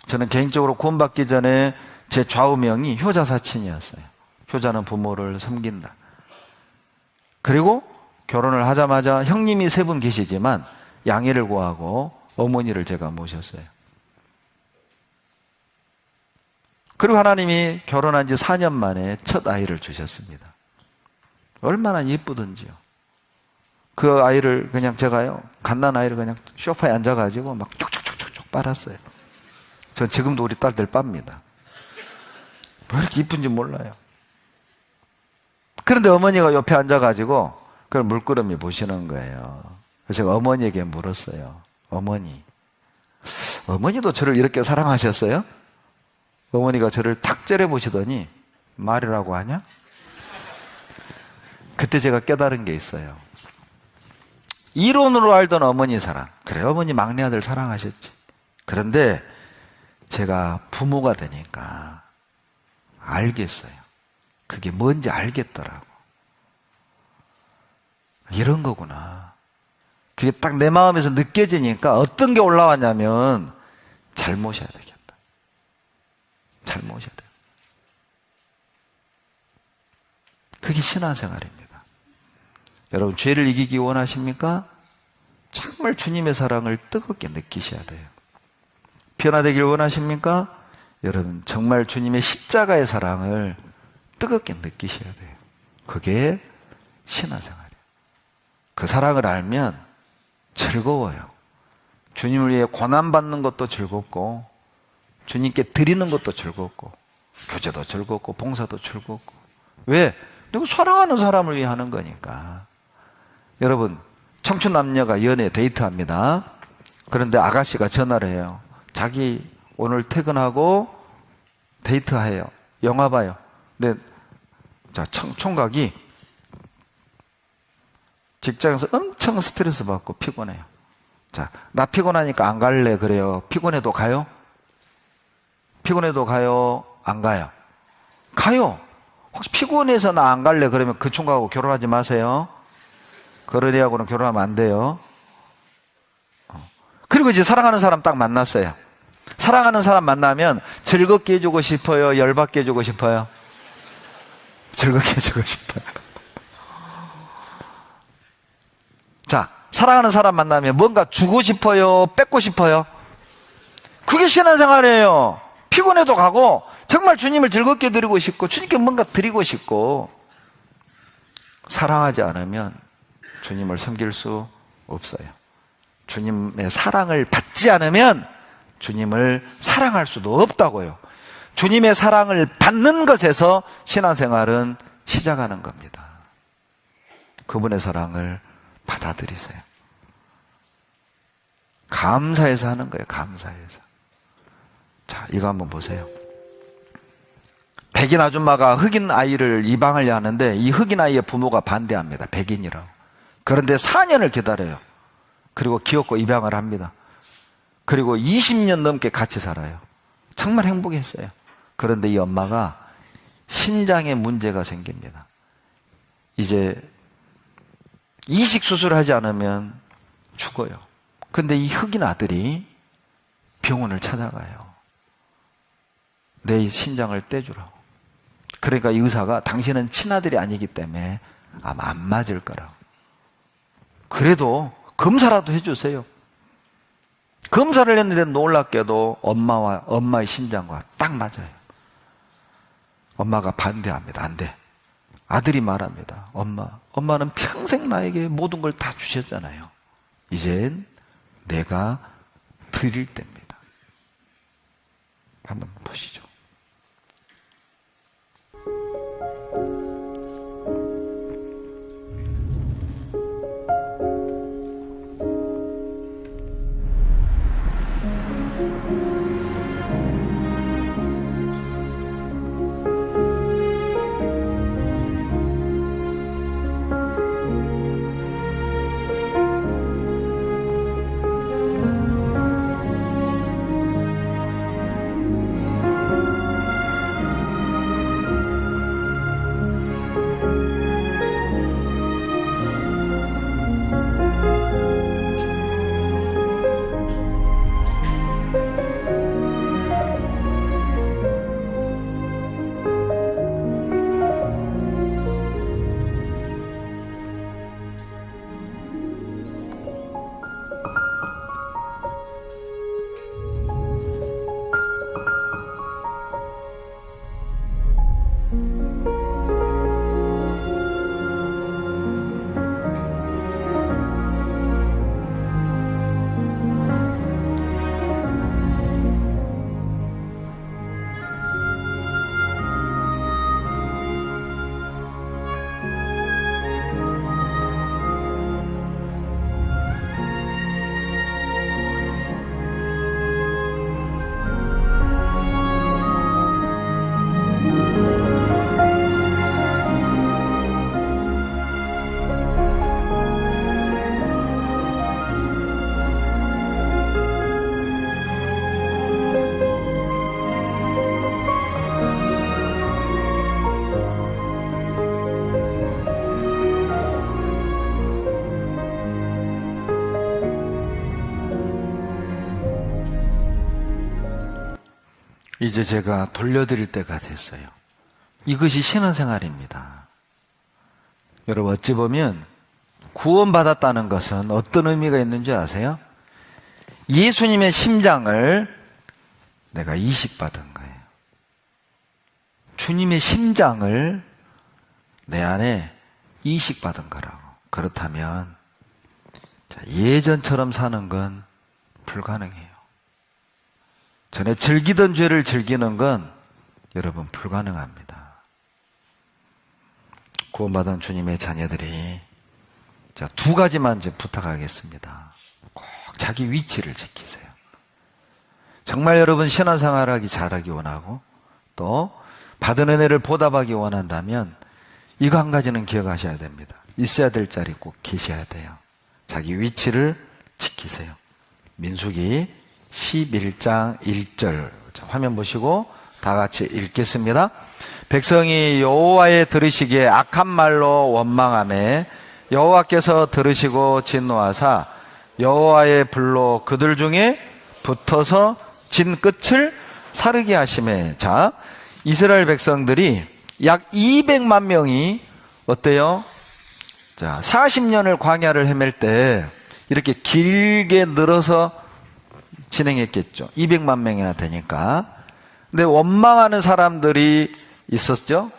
A: 저는 개인적으로 구원받기 전에 제 좌우명이 효자사친이었어요. 효자는 부모를 섬긴다. 그리고 결혼을 하자마자 형님이 3분 계시지만 양해를 구하고 어머니를 제가 모셨어요. 그리고 하나님이 결혼한 지 4년 만에 첫 아이를 주셨습니다. 얼마나 예쁘던지요. 그 아이를 그냥 제가요, 갓난아이를 그냥 소파에 앉아가지고 막 쪽쪽쪽쪽쪽 빨았어요. 전 지금도 우리 딸들 빱니다. 왜 이렇게 이쁜지 몰라요. 그런데 어머니가 옆에 앉아가지고 그걸 물끄러미 보시는 거예요. 그래서 제가 어머니에게 물었어요. 어머니도 저를 이렇게 사랑하셨어요? 어머니가 저를 탁 째려보시더니 말이라고 하냐? 그때 제가 깨달은 게 있어요. 이론으로 알던 어머니 사랑. 그래, 어머니 막내 아들 사랑하셨지. 그런데 제가 부모가 되니까 알겠어요. 그게 뭔지 알겠더라고. 이런 거구나. 그게 딱 내 마음에서 느껴지니까 어떤 게 올라왔냐면 잘 모셔야 되겠다. 잘 모셔야 돼요. 그게 신앙생활입니다. 여러분, 죄를 이기기 원하십니까? 정말 주님의 사랑을 뜨겁게 느끼셔야 돼요. 변화되길 원하십니까? 여러분, 정말 주님의 십자가의 사랑을 뜨겁게 느끼셔야 돼요. 그게 신앙생활이에요. 그 사랑을 알면 즐거워요. 주님을 위해 고난받는 것도 즐겁고, 주님께 드리는 것도 즐겁고, 교제도 즐겁고, 봉사도 즐겁고. 왜? 누구 사랑하는 사람을 위해 하는 거니까. 여러분, 청춘 남녀가 연애 데이트합니다. 그런데 아가씨가 전화를 해요. 자기 오늘 퇴근하고 데이트해요. 영화 봐요. 근데 자, 총각이 직장에서 엄청 스트레스 받고 피곤해요. 자, 나 피곤하니까 안 갈래 그래요. 피곤해도 가요? 피곤해도 가요? 안 가요? 가요. 혹시 피곤해서 나 안 갈래 그러면 그 총각하고 결혼하지 마세요. 그런 애하고는 결혼하면 안 돼요. 그리고 이제 사랑하는 사람 딱 만났어요. 사랑하는 사람 만나면 즐겁게 해주고 싶어요? 열받게 해주고 싶어요? 즐겁게 해주고 싶어요. 자, 사랑하는 사람 만나면 뭔가 주고 싶어요? 뺏고 싶어요? 그게 신앙생활이에요. 피곤해도 가고 정말 주님을 즐겁게 드리고 싶고 주님께 뭔가 드리고 싶고. 사랑하지 않으면 주님을 섬길 수 없어요. 주님의 사랑을 받지 않으면 주님을 사랑할 수도 없다고요. 주님의 사랑을 받는 것에서 신앙생활은 시작하는 겁니다. 그분의 사랑을 받아들이세요. 감사해서 하는 거예요. 감사해서. 자, 이거 한번 보세요. 백인 아줌마가 흑인 아이를 입양하려 하는데 이 흑인 아이의 부모가 반대합니다. 백인이라고. 그런데 4년을 기다려요. 그리고 귀엽고 입양을 합니다. 그리고 20년 넘게 같이 살아요. 정말 행복했어요. 그런데 이 엄마가 신장에 문제가 생깁니다. 이제 이식 수술을 하지 않으면 죽어요. 근데 이 흑인 아들이 병원을 찾아가요. 내 신장을 떼주라고. 그러니까 이 의사가 당신은 친아들이 아니기 때문에 아마 안 맞을 거라고. 그래도 검사라도 해주세요. 검사를 했는데 놀랍게도 엄마의 신장과 딱 맞아요. 엄마가 반대합니다. 안 돼. 아들이 말합니다. 엄마는 평생 나에게 모든 걸 다 주셨잖아요. 이젠 내가 드릴 때입니다. 한번 보시죠. 이제 제가 돌려드릴 때가 됐어요. 이것이 신앙생활입니다. 여러분, 어찌 보면 구원받았다는 것은 어떤 의미가 있는지 아세요? 예수님의 심장을 내가 이식받은 거예요. 주님의 심장을 내 안에 이식받은 거라고. 그렇다면 예전처럼 사는 건 불가능해요. 전에 즐기던 죄를 즐기는 건 여러분 불가능합니다. 구원받은 주님의 자녀들이 자, 두 가지만 이제 부탁하겠습니다. 꼭 자기 위치를 지키세요. 정말 여러분 신앙생활하기 잘하기 원하고 또 받은 은혜를 보답하기 원한다면 이거 한 가지는 기억하셔야 됩니다. 있어야 될 자리 꼭 계셔야 돼요. 자기 위치를 지키세요. 민수기 11장 1절 화면 보시고 다 같이 읽겠습니다. 백성이 여호와의 들으시기에 악한 말로 원망하매 여호와께서 들으시고 진노하사 여호와의 불로 그들 중에 붙어서 진 끝을 사르게 하시매. 자, 이스라엘 백성들이 약 200만 명이 어때요? 자, 40년을 광야를 헤맬 때 이렇게 길게 늘어서 진행했겠죠. 200만 명이나 되니까. 근데 원망하는 사람들이 있었죠.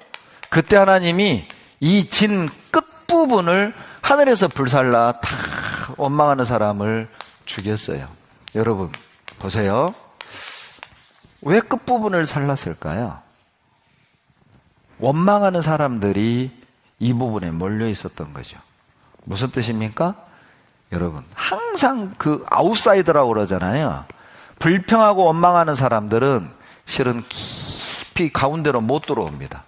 A: 그때 하나님이 이 진 끝부분을 하늘에서 불살라 다 원망하는 사람을 죽였어요. 여러분 보세요. 왜 끝부분을 살랐을까요? 원망하는 사람들이 이 부분에 몰려 있었던 거죠. 무슨 뜻입니까? 여러분 항상 그 아웃사이더라고 그러잖아요. 불평하고 원망하는 사람들은 실은 깊이 가운데로 못 들어옵니다.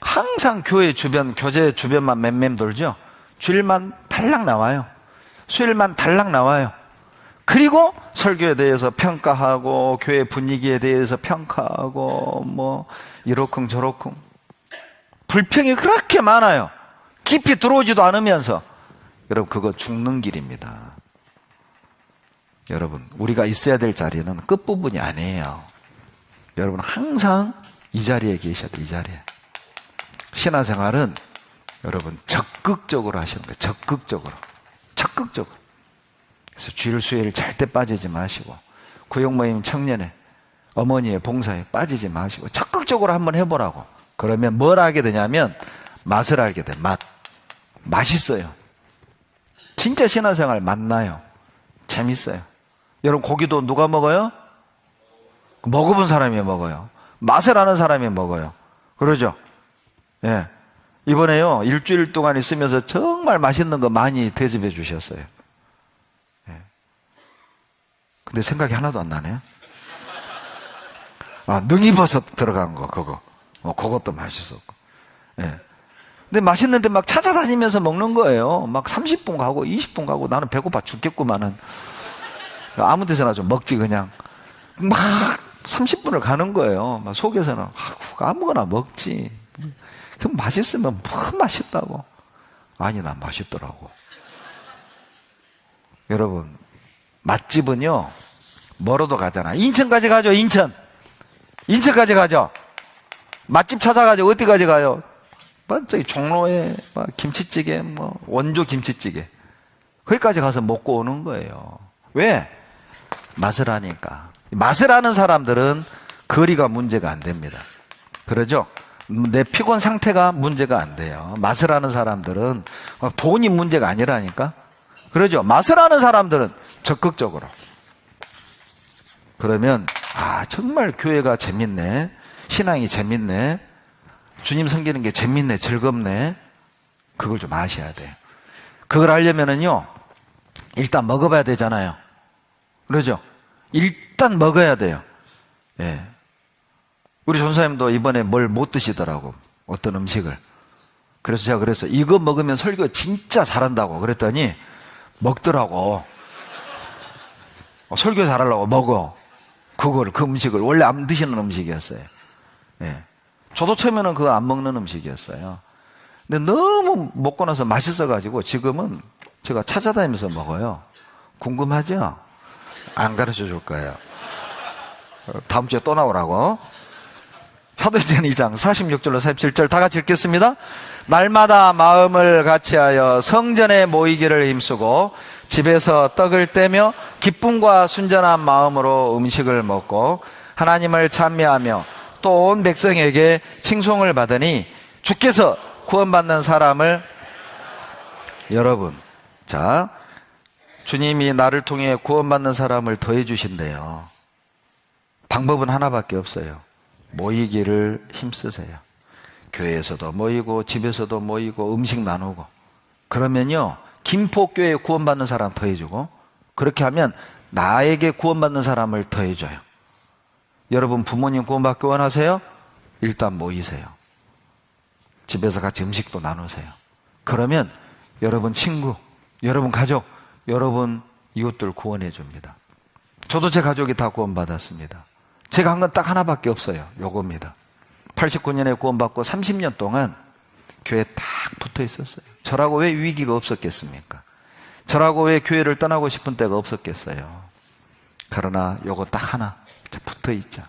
A: 항상 교회 주변, 교제 주변만 맴맴 돌죠. 주일만 달랑 나와요. 수요일만 달랑 나와요. 그리고 설교에 대해서 평가하고 교회 분위기에 대해서 평가하고 뭐 이러쿵 저러쿵 불평이 그렇게 많아요. 깊이 들어오지도 않으면서. 여러분 그거 죽는 길입니다. 여러분 우리가 있어야 될 자리는 끝부분이 아니에요. 여러분 항상 이 자리에 계셔야 돼요. 이 자리에. 신앙생활은 여러분 적극적으로 하시는 거예요. 적극적으로. 그래서 주일 수요일 절대 빠지지 마시고 구역모임 청년회 어머니의 봉사에 빠지지 마시고 적극적으로 한번 해보라고. 그러면 뭘 알게 되냐면 맛을 알게 돼. 맛있어요. 진짜 신앙생활 맛나요. 재밌어요. 여러분 고기도 누가 먹어요? 먹어본 사람이 먹어요. 맛을 아는 사람이 먹어요. 그러죠? 예. 이번에요 일주일 동안 있으면서 정말 맛있는 거 많이 대접해 주셨어요. 예. 근데 생각이 하나도 안 나네요. 능이버섯 들어간 거 그거. 그것도 맛있었고. 예. 근데 맛있는데 막 찾아다니면서 먹는 거예요. 막 30분 가고 20분 가고 나는 배고파 죽겠구만은. 아무 데서나 좀 먹지 그냥. 막 30분을 가는 거예요. 막 속에서는 아무거나 먹지. 그럼 맛있으면 뭐 맛있다고. 아니 난 맛있더라고. 여러분 맛집은요 멀어도 가잖아. 인천까지 가죠. 인천까지 가죠. 맛집 찾아가죠. 어디까지 가요? 저기 종로에 김치찌개 원조 김치찌개 거기까지 가서 먹고 오는 거예요. 왜? 맛을 아니까. 맛을 아는 사람들은 거리가 문제가 안 됩니다. 그러죠? 내 피곤 상태가 문제가 안 돼요. 맛을 아는 사람들은 돈이 문제가 아니라니까. 그러죠? 맛을 아는 사람들은 적극적으로. 그러면 정말 교회가 재밌네. 신앙이 재밌네. 주님 섬기는 게 재밌네. 즐겁네. 그걸 좀 아셔야 돼요. 그걸 알려면은요 일단 먹어봐야 되잖아요. 그러죠? 일단 먹어야 돼요. 예. 우리 전사님도 이번에 뭘 못 드시더라고. 어떤 음식을. 그래서 제가 그랬어요. 이거 먹으면 설교 진짜 잘한다고 그랬더니 먹더라고. 설교 잘하려고 먹어. 그 음식을. 원래 안 드시는 음식이었어요. 예. 저도 처음에는 그거 안 먹는 음식이었어요. 근데 너무 먹고 나서 맛있어가지고 지금은 제가 찾아다니면서 먹어요. 궁금하죠? 안 가르쳐 줄 거예요. 다음 주에 또 나오라고. 사도행전 2장 46절로 47절 다 같이 읽겠습니다. 날마다 마음을 같이하여 성전에 모이기를 힘쓰고 집에서 떡을 떼며 기쁨과 순전한 마음으로 음식을 먹고 하나님을 찬미하며 또 온 백성에게 칭송을 받으니 주께서 구원받는 사람을 여러분, 자, 주님이 나를 통해 구원받는 사람을 더해 주신대요. 방법은 하나밖에 없어요. 모이기를 힘쓰세요. 교회에서도 모이고 집에서도 모이고 음식 나누고, 그러면요 김포교회에 구원받는 사람 더해주고, 그렇게 하면 나에게 구원받는 사람을 더해줘요. 여러분 부모님 구원받기 원하세요? 일단 모이세요. 집에서 같이 음식도 나누세요. 그러면 여러분 친구, 여러분 가족, 여러분 이웃들 구원해 줍니다. 저도 제 가족이 다 구원받았습니다. 제가 한 건 딱 하나밖에 없어요. 요겁니다. 89년에 구원받고 30년 동안 교회에 딱 붙어 있었어요. 저라고 왜 위기가 없었겠습니까? 저라고 왜 교회를 떠나고 싶은 때가 없었겠어요? 그러나 요거 딱 하나 붙어 있자.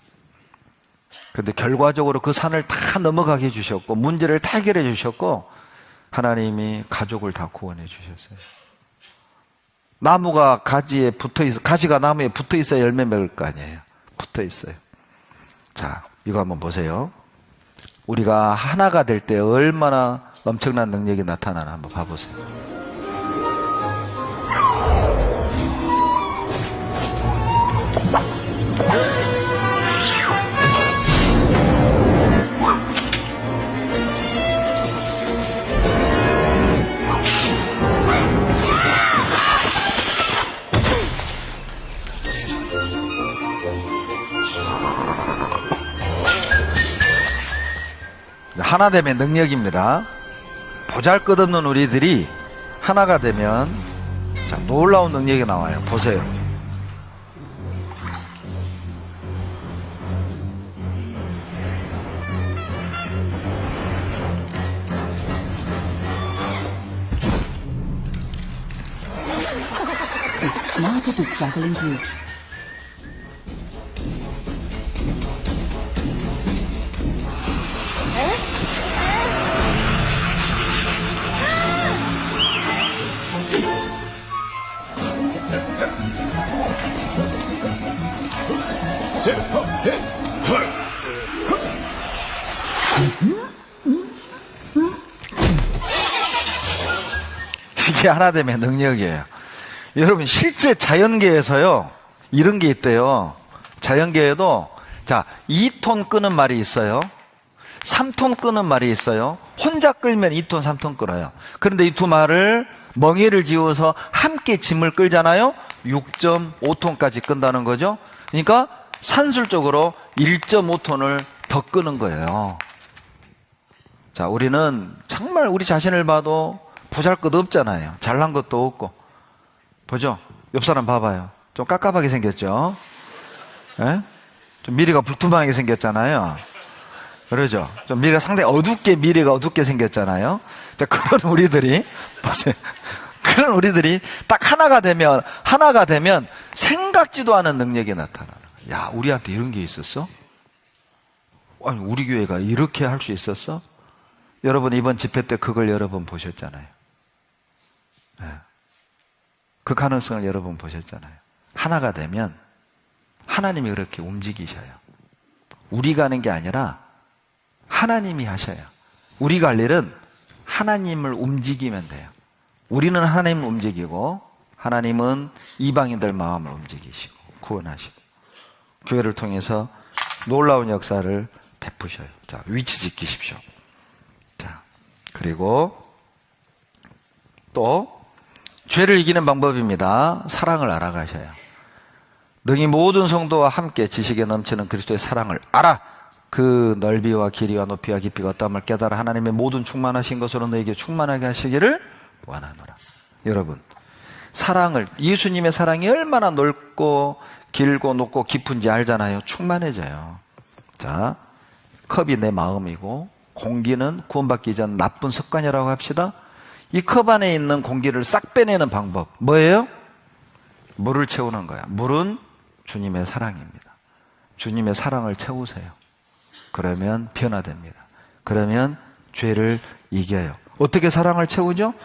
A: 근데 결과적으로 그 산을 다 넘어가게 해주셨고 문제를 다 해결해 주셨고 하나님이 가족을 다 구원해 주셨어요. 나무가 가지에 붙어 있어, 가지가 나무에 붙어 있어야 열매 맺을 거 아니에요. 붙어 있어요. 자, 이거 한번 보세요. 우리가 하나가 될 때 얼마나 엄청난 능력이 나타나나 한번 봐보세요. 하나됨의 능력입니다. 보잘것없는 우리들이 하나가 되면 자, 놀라운 능력이 나와요. 보세요.
B: It's smarter to travel in groups.
A: 이게 하나됨의 능력이에요. 여러분 실제 자연계에서요 이런 게 있대요. 자연계에도 자 2톤 끄는 말이 있어요. 3톤 끄는 말이 있어요. 혼자 끌면 2톤 3톤 끌어요. 그런데 이 두 말을 멍에를 지어서 함께 짐을 끌잖아요. 6.5톤까지 끈다는 거죠. 그러니까 산술적으로 1.5톤을 더 끄는 거예요. 자, 우리는 정말 우리 자신을 봐도 보잘것 없잖아요. 잘난 것도 없고. 보죠? 옆 사람 봐봐요. 좀 깝깝하게 생겼죠? 예? 좀 미래가 불투명하게 생겼잖아요. 그러죠? 좀 미래가 상당히 미래가 어둡게 생겼잖아요. 자, 그런 우리들이, 보세요. 그런 우리들이 딱 하나가 되면 생각지도 않은 능력이 나타나는 거예요. 야, 우리한테 이런 게 있었어? 아니, 우리 교회가 이렇게 할 수 있었어? 여러분, 이번 집회 때 그걸 여러 번 보셨잖아요. 네. 그 가능성을 여러 번 보셨잖아요. 하나가 되면 하나님이 그렇게 움직이셔요. 우리가 하는 게 아니라 하나님이 하셔요. 우리가 할 일은 하나님을 움직이면 돼요. 우리는 하나님을 움직이고 하나님은 이방인들 마음을 움직이시고 구원하시고 교회를 통해서 놀라운 역사를 베푸셔요. 자, 위치 지키십시오. 자, 그리고 또 죄를 이기는 방법입니다. 사랑을 알아가셔요. 능히 모든 성도와 함께 지식에 넘치는 그리스도의 사랑을 알아. 그 넓이와 길이와 높이와 깊이가 어떠함을 깨달아 하나님의 모든 충만하신 것으로 너에게 충만하게 하시기를 원하노라. 여러분, 사랑을, 예수님의 사랑이 얼마나 넓고 길고 높고 깊은지 알잖아요. 충만해져요. 자, 컵이 내 마음이고 공기는 구원받기 전 나쁜 습관이라고 합시다. 이 컵 안에 있는 공기를 싹 빼내는 방법 뭐예요? 물을 채우는 거야. 물은 주님의 사랑입니다. 주님의 사랑을 채우세요. 그러면 변화됩니다. 그러면 죄를 이겨요. 어떻게 사랑을 채우죠?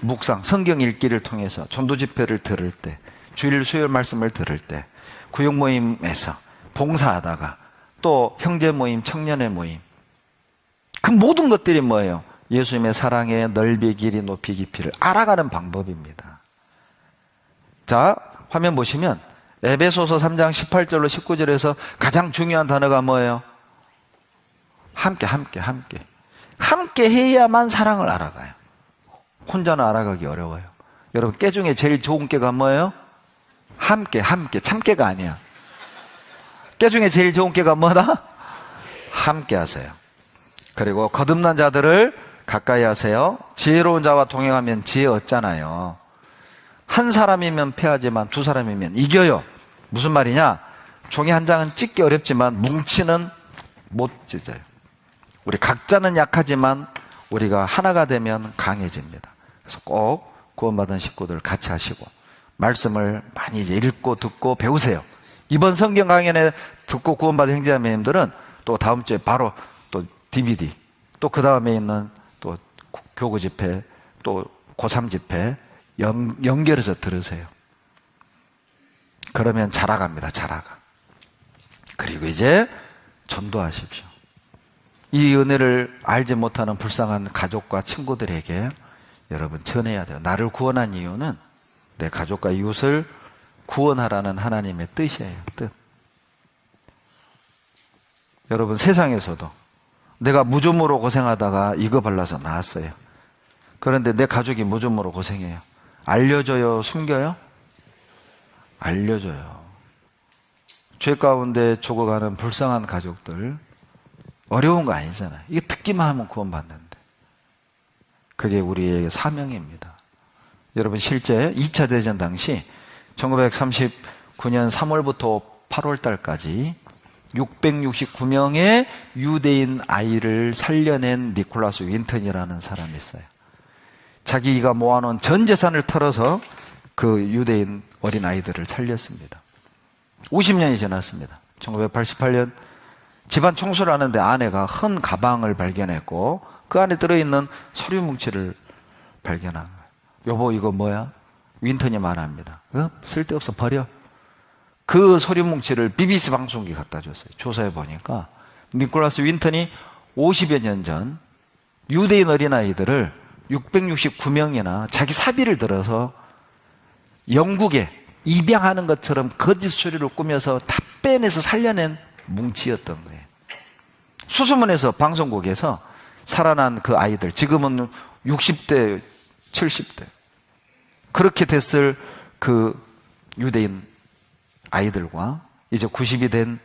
A: 묵상, 성경 읽기를 통해서, 전도 집회를 들을 때, 주일 수요일 말씀을 들을 때, 구역 모임에서 봉사하다가, 또 형제 모임, 청년의 모임, 그 모든 것들이 뭐예요? 예수님의 사랑의 넓이, 길이, 높이, 깊이를 알아가는 방법입니다. 자, 화면 보시면 에베소서 3장 18절로 19절에서 가장 중요한 단어가 뭐예요? 함께 해야만 사랑을 알아가요. 혼자는 알아가기 어려워요. 여러분, 깨 중에 제일 좋은 깨가 뭐예요? 함께, 참깨가 아니야. 깨 중에 제일 좋은 깨가 뭐다? 함께 하세요. 그리고 거듭난 자들을 가까이 하세요. 지혜로운 자와 동행하면 지혜 얻잖아요. 한 사람이면 패하지만 두 사람이면 이겨요. 무슨 말이냐? 종이 한 장은 찢기 어렵지만 뭉치는 못 찢어요. 우리 각자는 약하지만 우리가 하나가 되면 강해집니다. 그래서 꼭 구원받은 식구들 같이 하시고 말씀을 많이 이제 읽고 듣고 배우세요. 이번 성경 강연에 듣고 구원받은 형제자매님들은 또 다음 주에 바로 또 DVD, 또 그 다음에 있는 또 교구 집회, 또 고3 집회 연결해서 들으세요. 그러면 자라갑니다. 자라가. 그리고 이제 전도하십시오. 이 은혜를 알지 못하는 불쌍한 가족과 친구들에게 여러분 전해야 돼요. 나를 구원한 이유는 내 가족과 이웃을 구원하라는 하나님의 뜻이에요. 뜻. 여러분, 세상에서도 내가 무좀으로 고생하다가 이거 발라서 나았어요. 그런데 내 가족이 무좀으로 고생해요. 알려줘요? 숨겨요? 알려줘요. 죄 가운데 죽어가는 불쌍한 가족들, 어려운 거 아니잖아요. 이게 듣기만 하면 구원받는데. 그게 우리의 사명입니다. 여러분, 실제 2차 대전 당시 1939년 3월부터 8월 달까지 669명의 유대인 아이를 살려낸 니콜라스 윈턴이라는 사람이 있어요. 자기가 모아놓은 전 재산을 털어서 그 유대인 어린 아이들을 살렸습니다. 50년이 지났습니다. 1988년 집안 청소를 하는데 아내가 헌 가방을 발견했고 그 안에 들어있는 서류 뭉치를 발견한 거예요. 여보, 이거 뭐야? 윈턴이 말합니다. 쓸데없어, 버려. 그 서류 뭉치를 BBC 방송국에 갖다 줬어요. 조사해 보니까 니콜라스 윈턴이 50여 년 전 유대인 어린아이들을 669명이나 자기 사비를 들어서 영국에 입양하는 것처럼 거짓 소리를 꾸며서 다 빼내서 살려낸 뭉치였던 거예요. 수소문에서 방송국에서 살아난 그 아이들, 지금은 60대, 70대 그렇게 됐을 그 유대인 아이들과 이제 90이 된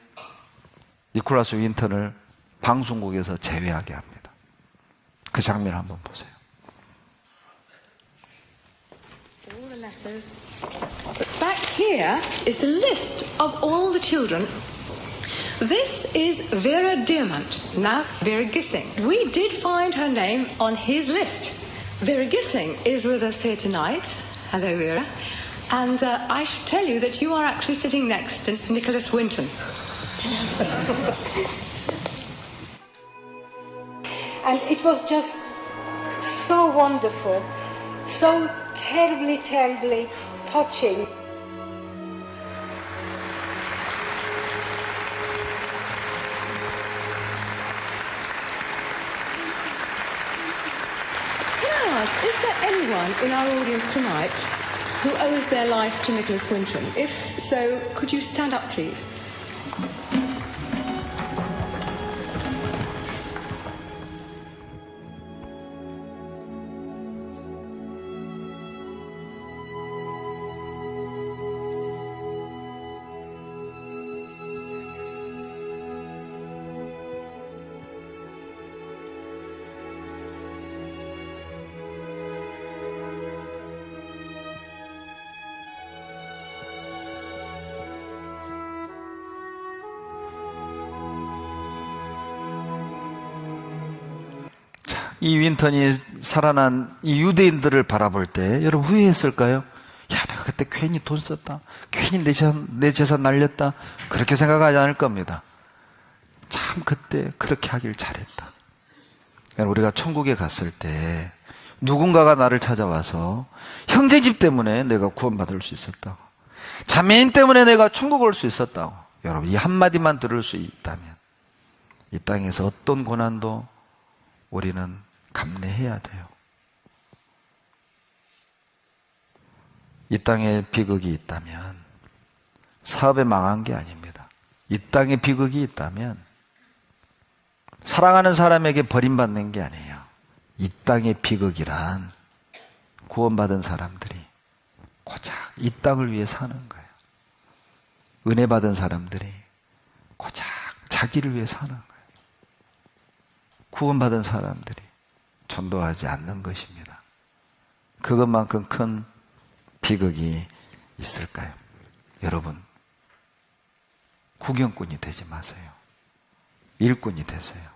A: 니콜라스 윈턴을 방송국에서 제외하게 합니다. 그 장면을 한번 보세요.
C: All the letters. But back here is the list of all the children. This is Vera Diamant, now Vera Gissing. We did find her name on his list. Vera Gissing is with us here tonight. Hello, Vera. And I should tell you that you are actually sitting next to Nicholas Winton.
D: And it was just so wonderful, so terribly, terribly touching.
C: Can I ask, is there anyone in our audience tonight who owes their life to Nicholas Winton? If so, could you stand up, please?
A: 이 윈턴이 살아난 이 유대인들을 바라볼 때 여러분 후회했을까요? 야, 내가 내가 그때 괜히 돈 썼다, 괜히 내 재산 날렸다, 그렇게 생각하지 않을 겁니다. 참 그때 그렇게 하길 잘했다. 우리가 천국에 갔을 때 누군가가 나를 찾아와서 형제집 때문에 내가 구원받을 수 있었다고, 자매인 때문에 내가 천국 올 수 있었다고, 여러분 이 한마디만 들을 수 있다면 이 땅에서 어떤 고난도 우리는 감내해야 돼요. 이 땅에 비극이 있다면 사업에 망한 게 아닙니다. 이 땅에 비극이 있다면 사랑하는 사람에게 버림받는 게 아니에요. 이 땅의 비극이란 구원받은 사람들이 고작 이 땅을 위해 사는 거예요. 은혜 받은 사람들이 고작 자기를 위해 사는 거예요. 구원받은 사람들이 전도하지 않는 것입니다. 그것만큼 큰 비극이 있을까요? 여러분, 구경꾼이 되지 마세요. 일꾼이 되세요.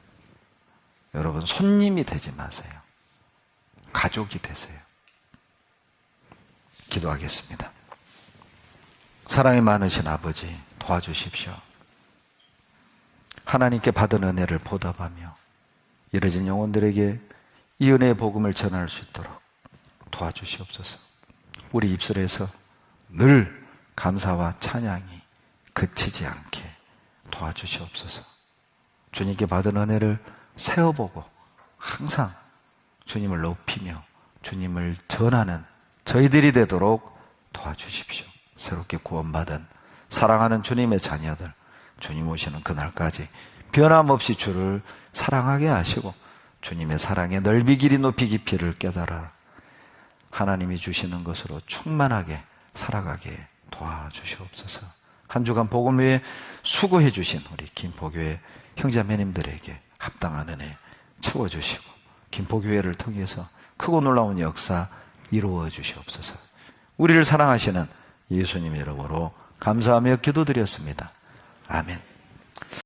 A: 여러분, 손님이 되지 마세요. 가족이 되세요. 기도하겠습니다. 사랑이 많으신 아버지, 도와주십시오. 하나님께 받은 은혜를 보답하며 이뤄진 영혼들에게 이 은혜의 복음을 전할 수 있도록 도와주시옵소서. 우리 입술에서 늘 감사와 찬양이 그치지 않게 도와주시옵소서. 주님께 받은 은혜를 세어보고 항상 주님을 높이며 주님을 전하는 저희들이 되도록 도와주십시오. 새롭게 구원받은 사랑하는 주님의 자녀들, 주님 오시는 그날까지 변함없이 주를 사랑하게 하시고 주님의 사랑의 넓이 길이 높이 깊이를 깨달아 하나님이 주시는 것으로 충만하게 살아가게 도와주시옵소서. 한 주간 복음 위에 수고해 주신 우리 김포교회 형제자매님들에게 합당한 은혜 채워주시고 김포교회를 통해서 크고 놀라운 역사 이루어 주시옵소서. 우리를 사랑하시는 예수님의 이름으로 감사하며 기도드렸습니다. 아멘.